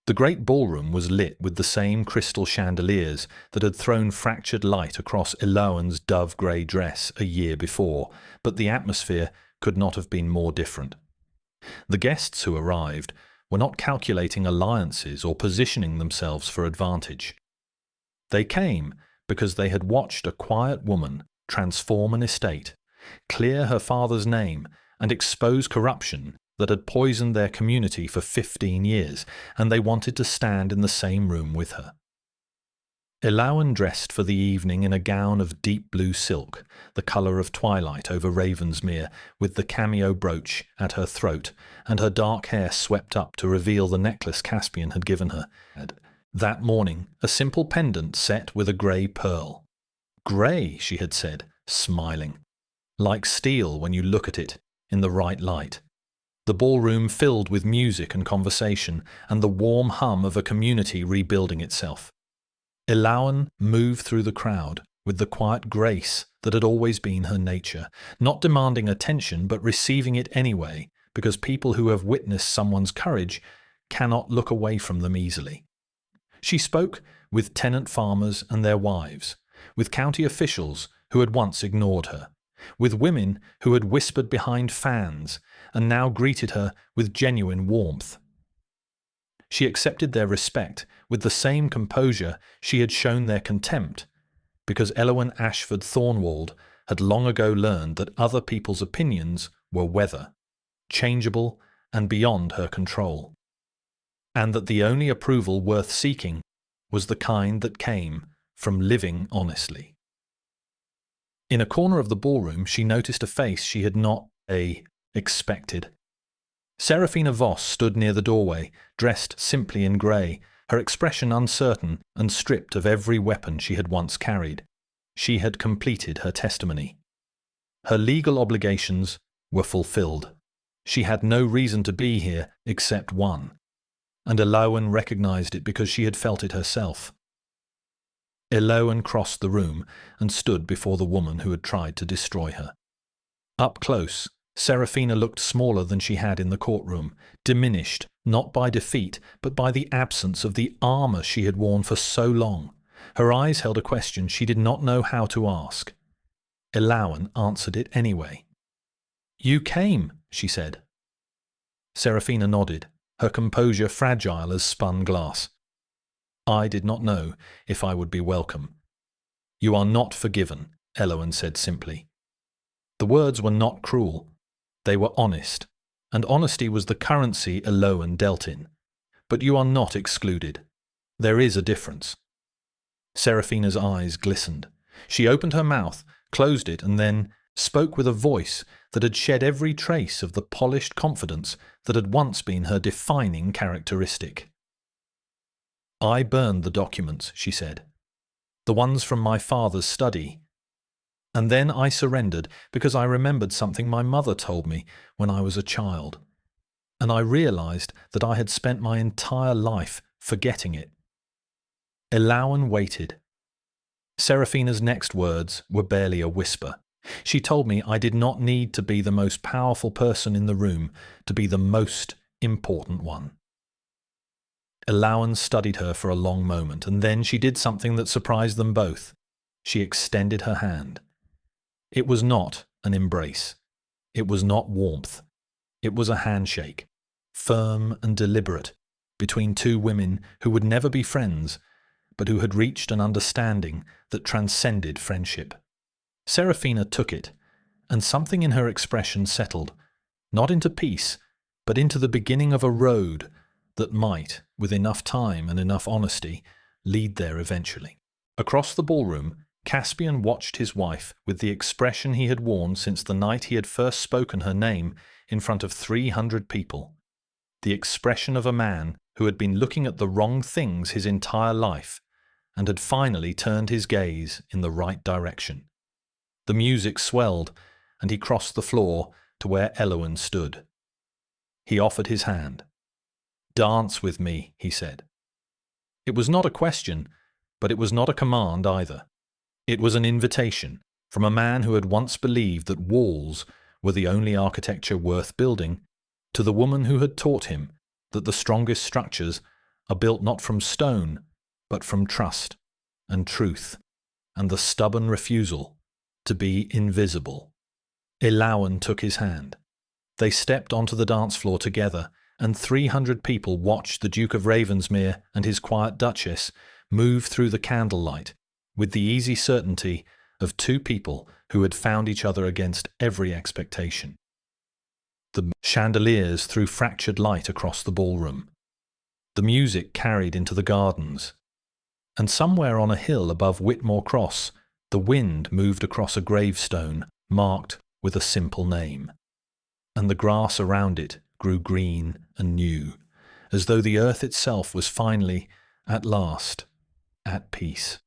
The great ballroom was lit with the same crystal chandeliers that had thrown fractured light across Elowen's dove-grey dress a year before, but the atmosphere could not have been more different. The guests who arrived were not calculating alliances or positioning themselves for advantage. They came because they had watched a quiet woman transform an estate, clear her father's name, and expose corruption that had poisoned their community for 15 years, and they wanted to stand in the same room with her. Elowen dressed for the evening in a gown of deep blue silk, the colour of twilight over Ravensmere, with the cameo brooch at her throat, and her dark hair swept up to reveal the necklace Caspian had given her. That morning, a simple pendant set with a grey pearl. "Grey," she had said, smiling. "Like steel when you look at it in the right light." The ballroom filled with music and conversation, and the warm hum of a community rebuilding itself. Elowen moved through the crowd with the quiet grace that had always been her nature, not demanding attention but receiving it anyway, because people who have witnessed someone's courage cannot look away from them easily. She spoke with tenant farmers and their wives, with county officials who had once ignored her, with women who had whispered behind fans and now greeted her with genuine warmth. She accepted their respect with the same composure she had shown their contempt, because Elowen Ashford Thornwald had long ago learned that other people's opinions were weather, changeable and beyond her control, and that the only approval worth seeking was the kind that came from living honestly. In a corner of the ballroom she noticed a face she had not expected. Serafina Voss stood near the doorway, dressed simply in grey, her expression uncertain and stripped of every weapon she had once carried. She had completed her testimony. Her legal obligations were fulfilled. She had no reason to be here except one, and Elowen recognized it because she had felt it herself. Elowen crossed the room and stood before the woman who had tried to destroy her. Up close, Serafina looked smaller than she had in the courtroom, diminished not by defeat but by the absence of the armour she had worn for so long. Her eyes held a question she did not know how to ask. Elowen answered it anyway. "You came," she said. Serafina nodded, her composure fragile as spun glass. "I did not know if I would be welcome." "You are not forgiven," Elowen said simply. The words were not cruel. They were honest, and honesty was the currency Elowen dealt in. "But you are not excluded. There is a difference." Seraphina's eyes glistened. She opened her mouth, closed it, and then spoke with a voice that had shed every trace of the polished confidence that had once been her defining characteristic. "I burned the documents," she said. "The ones from my father's study. And then I surrendered because I remembered something my mother told me when I was a child. And I realized that I had spent my entire life forgetting it." Elawan waited. Seraphina's next words were barely a whisper. She told me I did not need to be the most powerful person in the room to be the most important one. Elawan studied her for a long moment, and then she did something that surprised them both. She extended her hand. It was not an embrace. It was not warmth. It was a handshake, firm and deliberate, between two women who would never be friends, but who had reached an understanding that transcended friendship. Seraphina took it, and something in her expression settled, not into peace, but into the beginning of a road that might, with enough time and enough honesty, lead there eventually. Across the ballroom, Caspian watched his wife with the expression he had worn since the night he had first spoken her name in front of 300 people. The expression of a man who had been looking at the wrong things his entire life and had finally turned his gaze in the right direction. The music swelled, and he crossed the floor to where Elawan stood. He offered his hand. "Dance with me," he said. It was not a question, but it was not a command either. It was an invitation from a man who had once believed that walls were the only architecture worth building, to the woman who had taught him that the strongest structures are built not from stone, but from trust and truth and the stubborn refusal to be invisible. Elawan took his hand. They stepped onto the dance floor together, and 300 people watched the Duke of Ravensmere and his quiet Duchess move through the candlelight with the easy certainty of two people who had found each other against every expectation. The chandeliers threw fractured light across the ballroom. The music carried into the gardens. And somewhere on a hill above Whitmore Cross, the wind moved across a gravestone marked with a simple name. And the grass around it grew green and new, as though the earth itself was finally, at last, at peace.